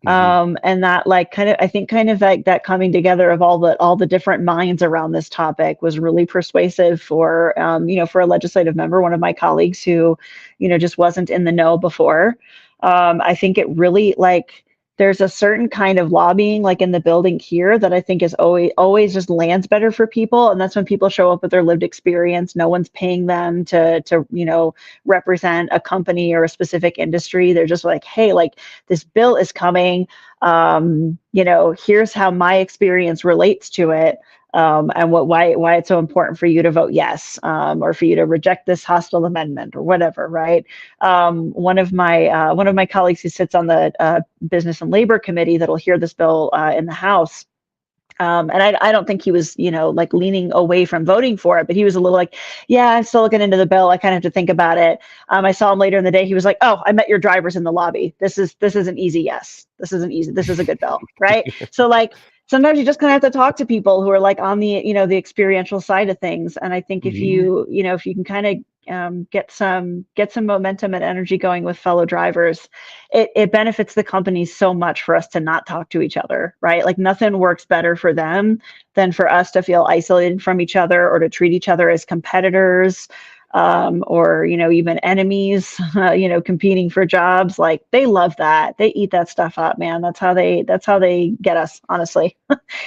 And that like kind of like that coming together of all the different minds around this topic was really persuasive for, for a legislative member, one of my colleagues who, just wasn't in the know before. I think it really like there's a certain kind of lobbying like in the building here that I think is always just lands better for people. And that's when people show up with their lived experience. No one's paying them to represent a company or a specific industry. They're just like, hey, like this bill is coming. Here's how my experience relates to it. And why it's so important for you to vote yes, or for you to reject this hostile amendment or whatever, right? One of my colleagues who sits on the Business and Labor Committee that'll hear this bill in the House. And I don't think he was, like leaning away from voting for it, but he was a little like, yeah, I'm still looking into the bill. I kind of have to think about it. I saw him later in the day. He was like, oh, I met your drivers in the lobby. This is an easy yes. This isn't easy. This is a good bill, right? So like, sometimes you just kind of have to talk to people who are like on the, the experiential side of things. And I think if you can kind of get some momentum and energy going with fellow drivers, it benefits the companies so much for us to not talk to each other, right? Like nothing works better for them than for us to feel isolated from each other or to treat each other as competitors. Or even enemies, competing for jobs. Like they love that. They eat that stuff up, man. That's how they get us, honestly.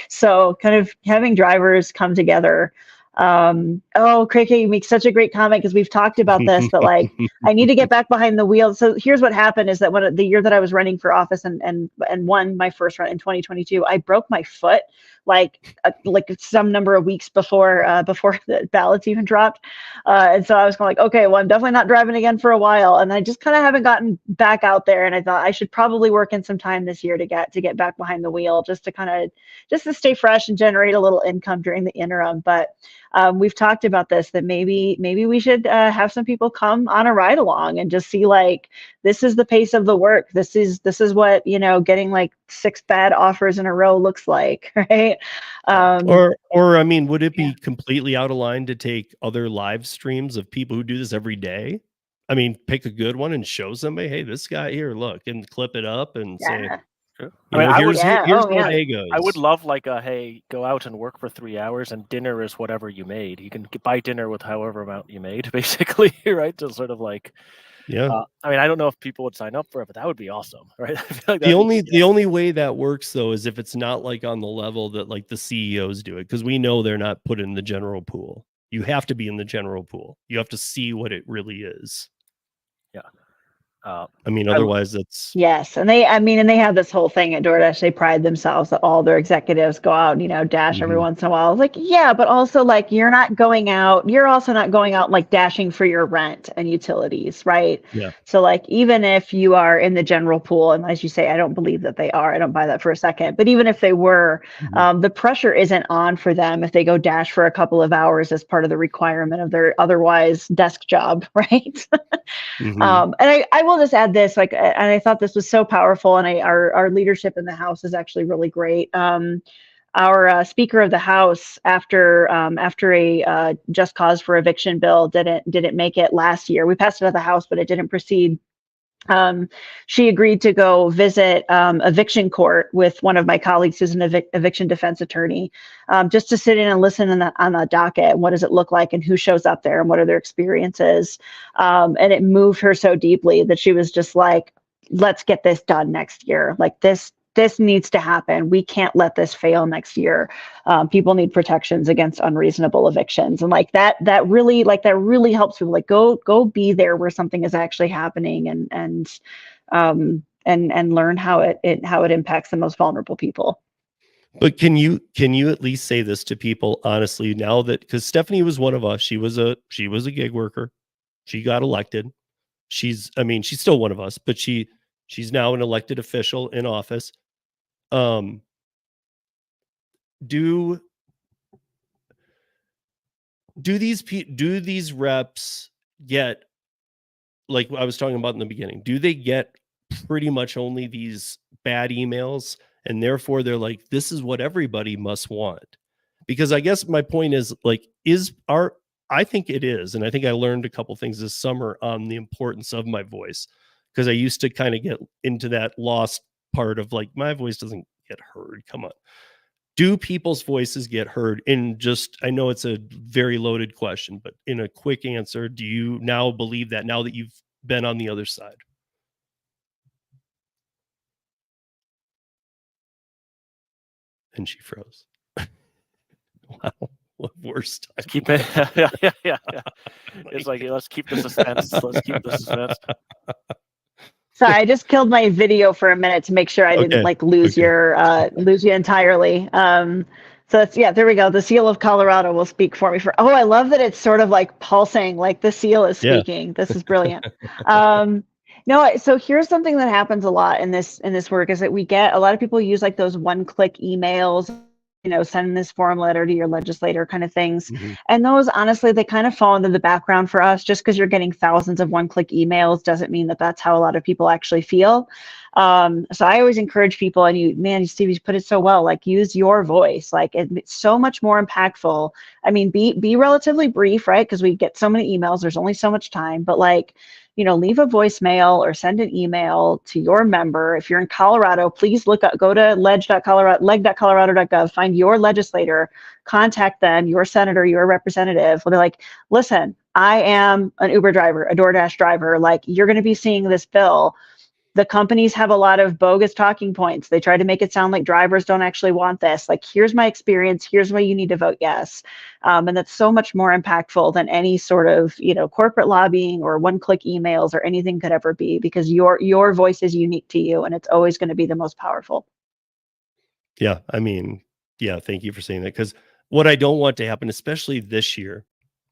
So kind of having drivers come together. Craig, you make such a great comment because we've talked about this, but like I need to get back behind the wheel. So here's what happened is that the year that I was running for office and won my first run in 2022, I broke my foot like some number of weeks before the ballots even dropped. And so I was going like, okay, well, I'm definitely not driving again for a while. And I just kind of haven't gotten back out there. And I thought I should probably work in some time this year to get back behind the wheel, just to stay fresh and generate a little income during the interim. But we've talked about this, that maybe we should have some people come on a ride along and just see like, this is the pace of the work. This is what, getting like 6 bad offers in a row looks like, right? Or I mean, would it be completely out of line to take other live streams of people who do this every day? I mean, pick a good one and show somebody, hey, this guy here, look, and clip it up and say, Yeah. You know, here's Yeah. here's Oh, how man. day goes. I would love like a, hey, go out and work for 3 hours and dinner is whatever you made. You can buy dinner with however amount you made, basically, right? To sort of like, Yeah. I mean, I don't know if people would sign up for it, but that would be awesome, right? I feel like The that'd be, the only way that works though is if it's not like on the level that like the CEOs do it, because we know they're not put in the general pool. You have to be in the general pool. You have to see what it really is. yeah. I mean, otherwise it's Yes, and they have this whole thing at DoorDash. They pride themselves that all their executives go out and, dash every once in a while. It's like, yeah, but also like you're not going out. You're also not going out and like dashing for your rent and utilities, right? Yeah. So like even if you are in the general pool, and as you say, I don't believe that they are. I don't buy that for a second. But even if they were, the pressure isn't on for them if they go dash for a couple of hours as part of the requirement of their otherwise desk job, right? And I will just add this, like, and I thought this was so powerful, and our leadership in the House is actually really great. Our Speaker of the House, after a just cause for eviction bill didn't make it last year. We passed it at the House, but it didn't proceed. She agreed to go visit eviction court with one of my colleagues who's an eviction defense attorney, just to sit in and listen on the docket. And what does it look like and who shows up there and what are their experiences? And it moved her so deeply that she was just like, let's get this done next year. Like this needs to happen. We can't let this fail next year. People need protections against unreasonable evictions, and like that really helps people like go be there where something is actually happening, and learn how it impacts the most vulnerable people. But can you at least say this to people honestly now that, because Stephanie was one of us, she was a gig worker, she got elected, she's still one of us, but she's now an elected official in office. Do these reps get, like I was talking about in the beginning, do they get pretty much only these bad emails, and therefore they're like, this is what everybody must want? Because I guess my point is like, I think it is, and I think I learned a couple things this summer on the importance of my voice, because I used to kind of get into that lost part of like, my voice doesn't get heard. Come on. Do people's voices get heard? In just, I know it's a very loaded question, but in a quick answer, do you now believe that, now that you've been on the other side? And she froze. Wow, what worst time. keep it. Yeah. It's like, let's keep the suspense. Let's keep the suspense. Sorry, I just killed my video for a minute to make sure I didn't like lose you entirely. So that's, yeah, there we go. The seal of Colorado will speak for me. I love that it's sort of like pulsing, like the seal is speaking. Yeah. This is brilliant. No, so here's something that happens a lot in this work, is that we get a lot of people use like those one-click emails, send this form letter to your legislator kind of things. And those, honestly, they kind of fall into the background for us. Just because you're getting thousands of one-click emails doesn't mean that that's how a lot of people actually feel. So I always encourage people, and Steve, you put it so well, like use your voice. Like it's so much more impactful. I mean, be relatively brief, right? Because we get so many emails, there's only so much time, but like, leave a voicemail or send an email to your member. If you're in Colorado, please go to leg.colorado.gov, find your legislator, contact them, your senator, your representative. They're like, listen, I am an Uber driver, a DoorDash driver. Like, you're going to be seeing this bill. The companies have a lot of bogus talking points. They try to make it sound like drivers don't actually want this. Like, here's my experience. Here's why you need to vote yes. And that's so much more impactful than any sort of, corporate lobbying or one-click emails or anything could ever be, because your voice is unique to you, and it's always going to be the most powerful. Yeah, thank you for saying that, because what I don't want to happen, especially this year,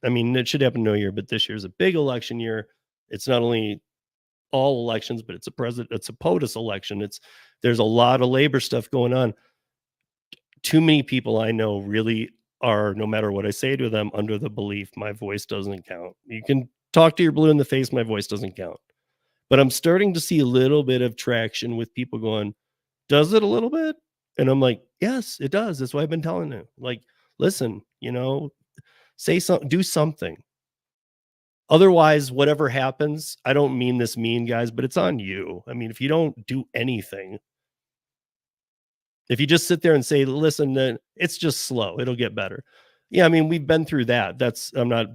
it should happen no year, but this year is a big election year. It's not only all elections, but it's a POTUS election. There's a lot of labor stuff going on. Too many people I know really are, no matter what I say to them, under the belief my voice doesn't count. You can talk to your blue in the face, my voice doesn't count. But I'm starting to see a little bit of traction with people going, does it a little bit? And I'm like, yes, it does. That's why I've been telling them. Like, listen, say something, do something. Otherwise, whatever happens, I don't mean this mean, guys, but it's on you. If you don't do anything, If you just sit there and say, listen, it's just slow, it'll get better. Yeah, I mean, we've been through that. I'm not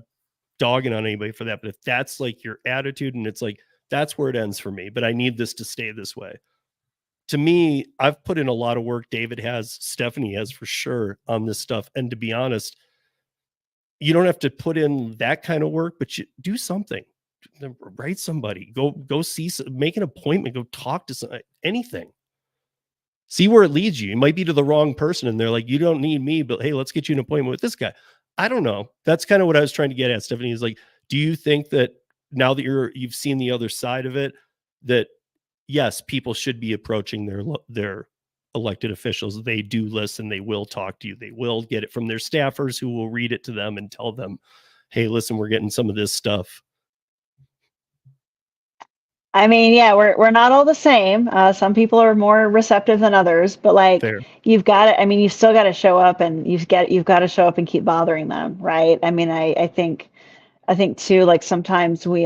dogging on anybody for that, but if that's like your attitude and it's like, that's where it ends for me, but I need this to stay this way. To me, I've put in a lot of work. David has, Stephanie has for sure on this stuff. And to be honest, you don't have to put in that kind of work, but you do something. Write somebody, go see, make an appointment, go talk to somebody, anything. See where it leads you. You might be to the wrong person and they're like, you don't need me, but hey, let's get you an appointment with this guy. I don't know. That's kind of what I was trying to get at, Stephanie, is like, do you think that now that you've seen the other side of it, that yes, people should be approaching their elected officials. They do listen. They will talk to you. They will get it from their staffers who will read it to them and tell them, hey, listen, we're getting some of this stuff. I mean, yeah, we're not all the same. Some people are more receptive than others, but like Fair. you've got to, I mean, you still got to show up and you've got to show up and keep bothering them, right? I mean, I think too, like sometimes we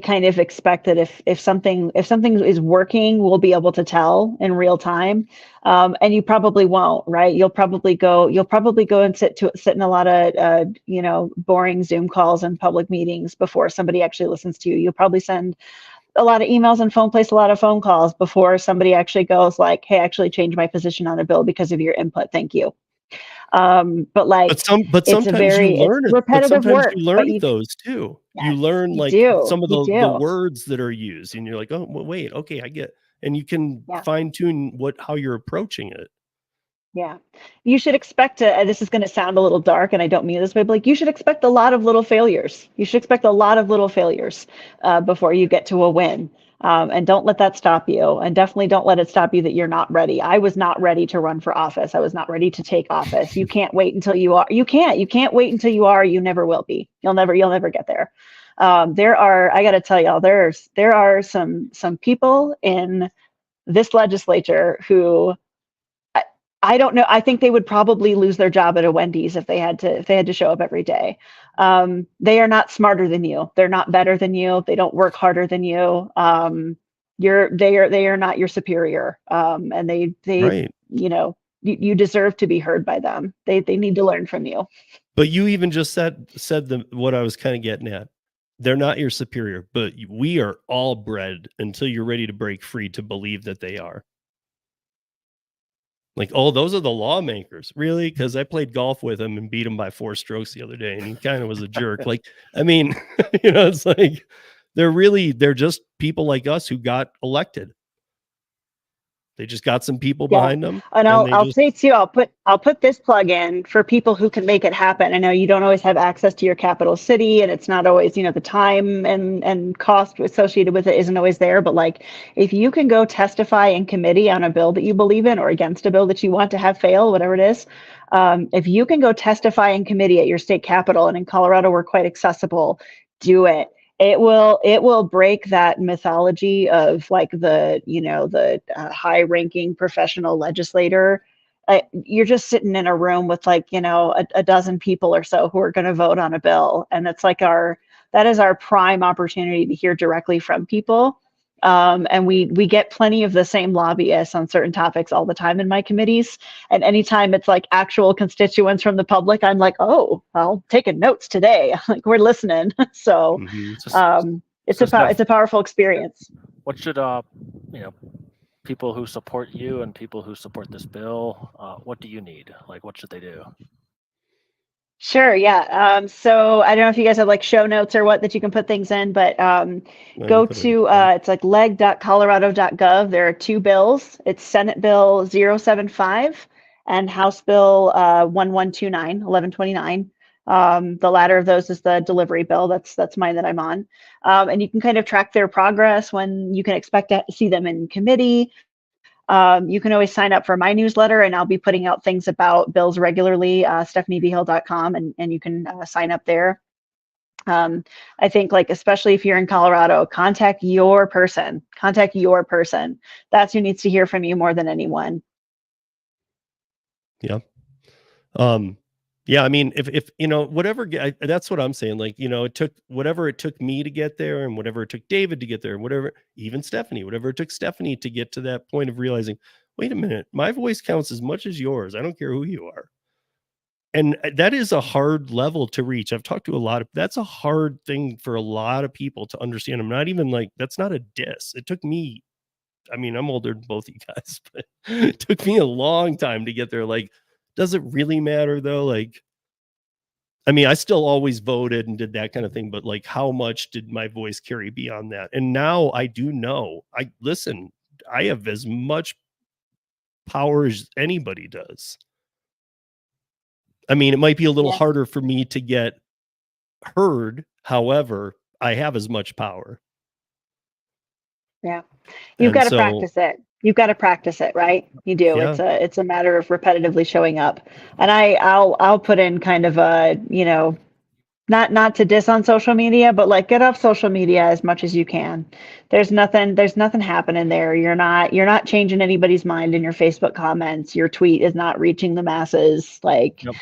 kind of expect that if something is working, we'll be able to tell in real time, and you probably won't, right? You'll probably go and sit in a lot of boring Zoom calls and public meetings before somebody actually listens to you. You'll probably send a lot of emails and place a lot of phone calls before somebody actually goes like, hey, I actually changed my position on a bill because of your input. Thank you. But sometimes you learn it. But repetitive sometimes work. you learn those too. Yes, you learn like some of the words that are used, and you're like, oh, well, wait, okay, I get. And you can fine tune how you're approaching it. Yeah, you should expect this is going to sound a little dark, and I don't mean this way, but like you should expect a lot of little failures. You should expect a lot of little failures before you get to a win. And don't let that stop you. And definitely don't let it stop you that you're not ready. I was not ready to run for office. I was not ready to take office. You can't wait until you are. You can't wait until you are. You never will be. You'll never get there. I got to tell y'all, there are some people in this legislature who I don't know. I think they would probably lose their job at a Wendy's if they had to show up every day. They are not smarter than you. They're not better than you. They don't work harder than you. They are not your superior. And they right. You deserve to be heard by them. They need to learn from you. But you even just said what I was kind of getting at. They're not your superior, but we are all bred until you're ready to break free to believe that they are. Like, oh, those are the lawmakers, really? Because I played golf with him and beat him by 4 strokes the other day, and he kind of was a jerk. Like, I mean, it's like they're just people like us who got elected. They just got some people behind them. And I'll say too, I'll put this plug in for people who can make it happen. I know you don't always have access to your capital city, and it's not always, the time and cost associated with it isn't always there. But like, if you can go testify in committee on a bill that you believe in or against a bill that you want to have fail, whatever it is, if you can go testify in committee at your state capitol, and in Colorado we're quite accessible, do it. It will break that mythology of like the high-ranking professional legislator. You're just sitting in a room with like a dozen people or so who are going to vote on a bill, and it's like that is our prime opportunity to hear directly from people. And we get plenty of the same lobbyists on certain topics all the time in my committees. And anytime it's like actual constituents from the public, I'm like, oh, well, taking notes today. Like we're listening. So it's a powerful experience. What should people who support you and people who support this bill, what do you need? Like, what should they do? Sure. Yeah. So I don't know if you guys have like show notes or what that you can put things in, but go to it's like leg.colorado.gov. There are 2 bills. It's Senate Bill 075 and House Bill 1129. The latter of those is the delivery bill. That's mine that I'm on. And you can kind of track their progress, when you can expect to see them in committee. You can always sign up for my newsletter, and I'll be putting out things about bills regularly, stephanievigil.com, and you can sign up there. I think like, especially if you're in Colorado, contact your person. That's who needs to hear from you more than anyone. Yeah. Yeah, I mean, if whatever, that's what I'm saying. Like, it took whatever it took me to get there, and whatever it took David to get there, and whatever it took Stephanie to get to that point of realizing, wait a minute, my voice counts as much as yours. I don't care who you are. And that is a hard level to reach. I've talked to that's a hard thing for a lot of people to understand. I'm not even like, that's not a diss. It took me, I mean, I'm older than both you guys, but it took me a long time to get there. Like, does it really matter though? Like, I mean, I still always voted and did that kind of thing, but like, how much did my voice carry beyond that? And now I do know. I have as much power as anybody does. I mean, it might be a little harder for me to get heard. However, I have as much power. Yeah. You've got to practice it. You've got to practice it, right? You do. Yeah. It's a matter of repetitively showing up. And I'll put in kind of a, you know, not to diss on social media, but like get off social media as much as you can. There's nothing happening there. You're not changing anybody's mind in your Facebook comments. Your tweet is not reaching the masses. Like, you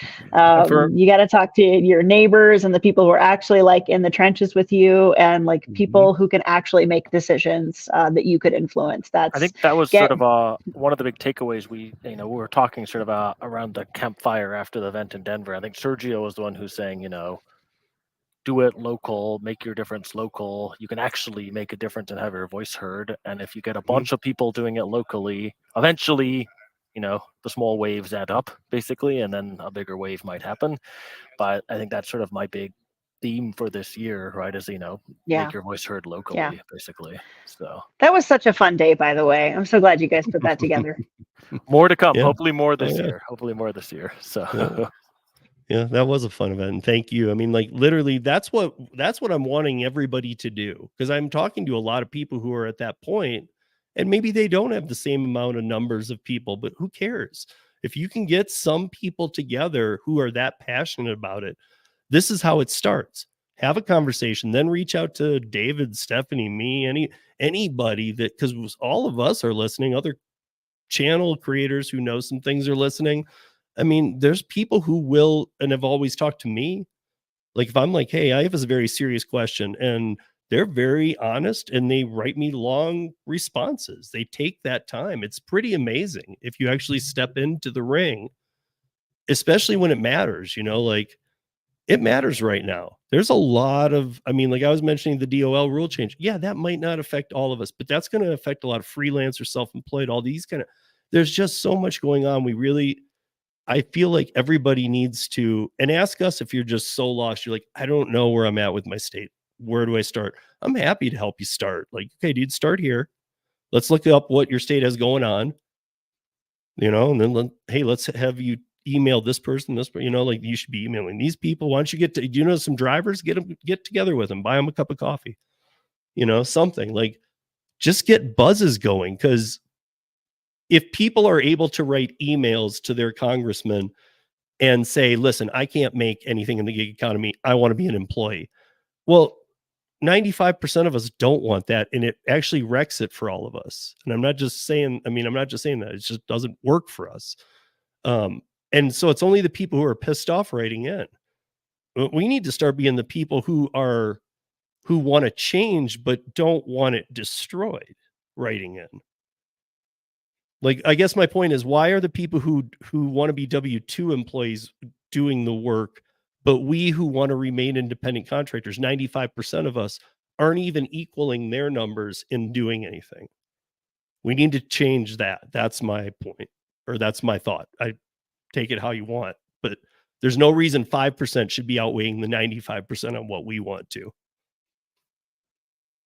got to talk to your neighbors and the people who are actually like in the trenches with you, and like people who can actually make decisions that you could influence. I think that was sort of one of the big takeaways we were talking sort of around the campfire after the event in Denver. I think Sergio was the one who's saying, do it local, make your difference local. You can actually make a difference and have your voice heard. And if you get a bunch of people doing it locally, eventually, the small waves add up basically, and then a bigger wave might happen. But I think that's sort of my big theme for this year, right? Is, make your voice heard locally, basically. So that was such a fun day, by the way. I'm so glad you guys put that together. More to come. Hopefully more this year. Hopefully more this year. So yeah, that was a fun event. And thank you. I mean, like literally that's what I'm wanting everybody to do, because I'm talking to a lot of people who are at that point, and maybe they don't have the same amount of numbers of people, but who cares? If you can get some people together who are that passionate about it, this is how it starts. Have a conversation, then reach out to David, Stephanie, me, anybody that, because all of us are listening, other channel creators who know some things are listening. I mean, there's people who will and have always talked to me. Like if I'm like, hey, I have a very serious question, and they're very honest and they write me long responses. They take that time. It's pretty amazing if you actually step into the ring, especially when it matters, like it matters right now. There's a lot of, I mean, like I was mentioning the DOL rule change. Yeah, that might not affect all of us, but that's going to affect a lot of freelancers, self-employed, all these kind of, there's just so much going on. I feel like everybody needs to, and ask us if you're just so lost. You're like, I don't know where I'm at with my state. Where do I start? I'm happy to help you start. Like, okay, dude, start here. Let's look up what your state has going on, and then, hey, let's have you email this person, like you should be emailing these people. Why don't you get some drivers, get together with them, buy them a cup of coffee, something like just get buzzes going. Because if people are able to write emails to their congressman and say, listen, I can't make anything in the gig economy, I want to be an employee. Well, 95% of us don't want that. And it actually wrecks it for all of us. And I'm not just saying that. It just doesn't work for us. And so it's only the people who are pissed off writing in. We need to start being the people who want to change, but don't want it destroyed writing in. Like, I guess my point is, why are the people who want to be W-2 employees doing the work, but we who want to remain independent contractors, 95% of us aren't even equaling their numbers in doing anything? We need to change that. That's my point, or that's my thought. I take it how you want, but there's no reason 5% should be outweighing the 95% on what we want to.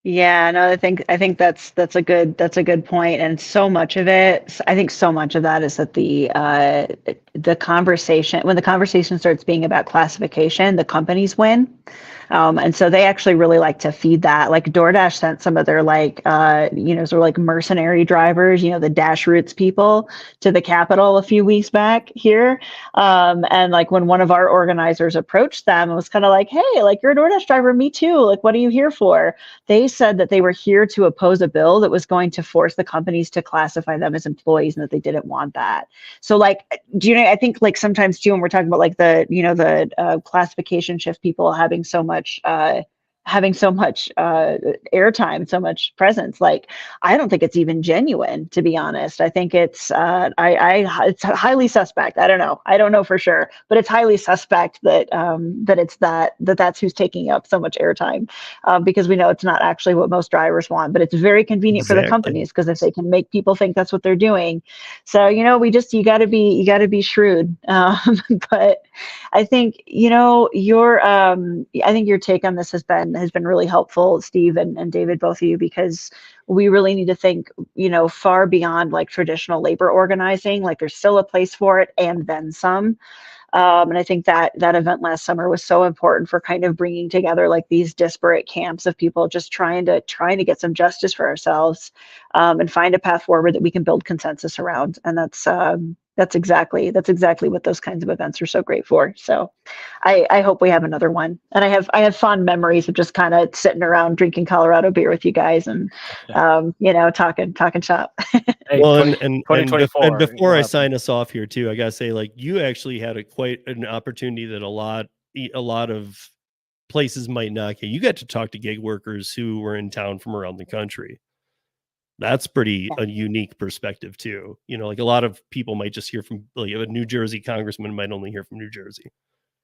Yeah, no, I think that's a good point. And so much of it, I think so much of that is that the conversation, when the conversation starts being about classification, the companies win. And so they actually really like to feed that. Like DoorDash sent some of their sort of like mercenary drivers, the Dash Roots people to the Capitol a few weeks back here. And like when one of our organizers approached them, it was kind of like, hey, like you're a DoorDash driver, me too. Like, what are you here for? They said that they were here to oppose a bill that was going to force the companies to classify them as employees, and that they didn't want that. So like, I think like sometimes too, when we're talking about like the classification shift, people having so much having so much airtime, so much presence. Like, I don't think it's even genuine, to be honest. I think it's it's highly suspect. I don't know for sure, but it's highly suspect that that's who's taking up so much airtime, because we know it's not actually what most drivers want. But it's very convenient for the companies, because if they can make people think that's what they're doing. So you got to be shrewd. But I think I think your take on this has been really helpful, Steve and David, both of you, because we really need to think far beyond like traditional labor organizing. Like, there's still a place for it, and then some. And I think that event last summer was so important for kind of bringing together like these disparate camps of people just trying to get some justice for ourselves, and find a path forward that we can build consensus around. And that's exactly what those kinds of events are so great for. So I hope we have another one. And I have fond memories of just kind of sitting around drinking Colorado beer with you guys and talking shop. Hey, Well, 2024. and before I sign us off here too, I gotta say, like, you actually had quite an opportunity that a lot of places might not get. You got to talk to gig workers who were in town from around the country. That's pretty a unique perspective too. Like, a lot of people might just hear from, like, a New Jersey congressman might only hear from New Jersey.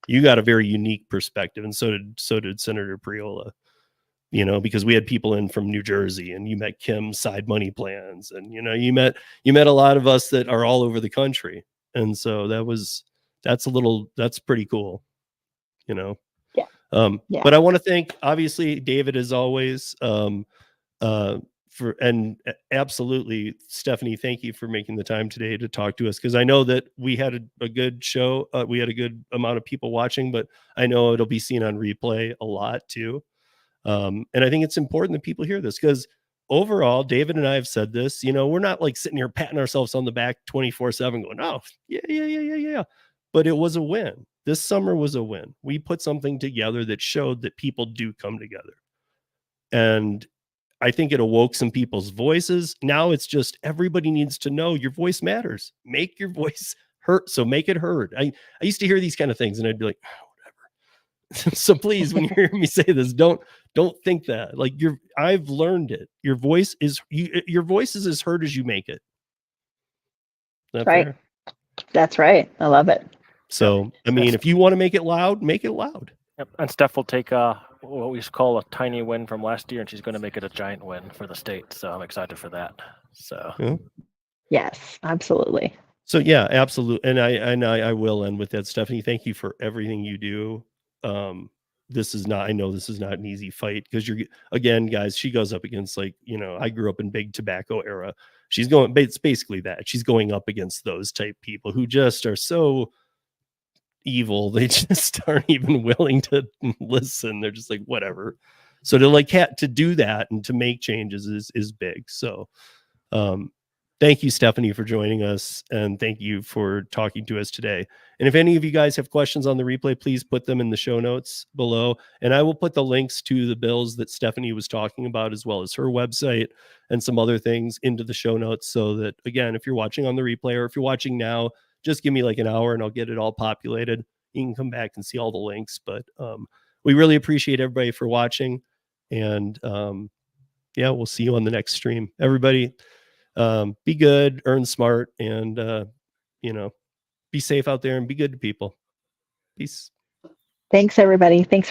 You got a very unique perspective, and so did Senator Priola. Because we had people in from New Jersey, and you met Kim's side money plans, and you met a lot of us that are all over the country. And so that's pretty cool. Yeah. But I want to thank, obviously, David, as always, absolutely, Stephanie, thank you for making the time today to talk to us, because I know that we had a good show. We had a good amount of people watching, but I know it'll be seen on replay a lot too. And I think it's important that people hear this, because overall, David and I have said this, we're not like sitting here patting ourselves on the back 24/7 going, oh, yeah. But it was a win. This summer was a win. We put something together that showed that people do come together. And I think it awoke some people's voices. Now it's just, everybody needs to know your voice matters. Make your voice heard. So make it heard. I used to hear these kind of things and I'd be like, so please, when you hear me say this, don't think that. Like, I've learned it. Your voice is as heard as you make it. That's right. Fair? That's right. I love it. So, I mean, if you want to make it loud, make it loud. Yep. And Steph will take what we call a tiny win from last year, and she's going to make it a giant win for the state. So I'm excited for that. So yeah. Yes, absolutely. So yeah, absolutely. And I will end with that, Stephanie. Thank you for everything you do. I know this is not an easy fight, because again, guys, she goes up against, like, I grew up in big tobacco era. It's basically that. She's going up against those type people who just are so evil. They just aren't even willing to listen. They're just like, whatever. So to do that and to make changes is big. So, thank you, Stephanie, for joining us, and thank you for talking to us today. And if any of you guys have questions on the replay, please put them in the show notes below, and I will put the links to the bills that Stephanie was talking about, as well as her website and some other things, into the show notes, so that, again, if you're watching on the replay, or if you're watching now, just give me like an hour and I'll get it all populated. You can come back and see all the links. But we really appreciate everybody for watching, and yeah, we'll see you on the next stream. Everybody, be good, earn smart, and be safe out there, and be good to people. Peace. Thanks, everybody. Thanks.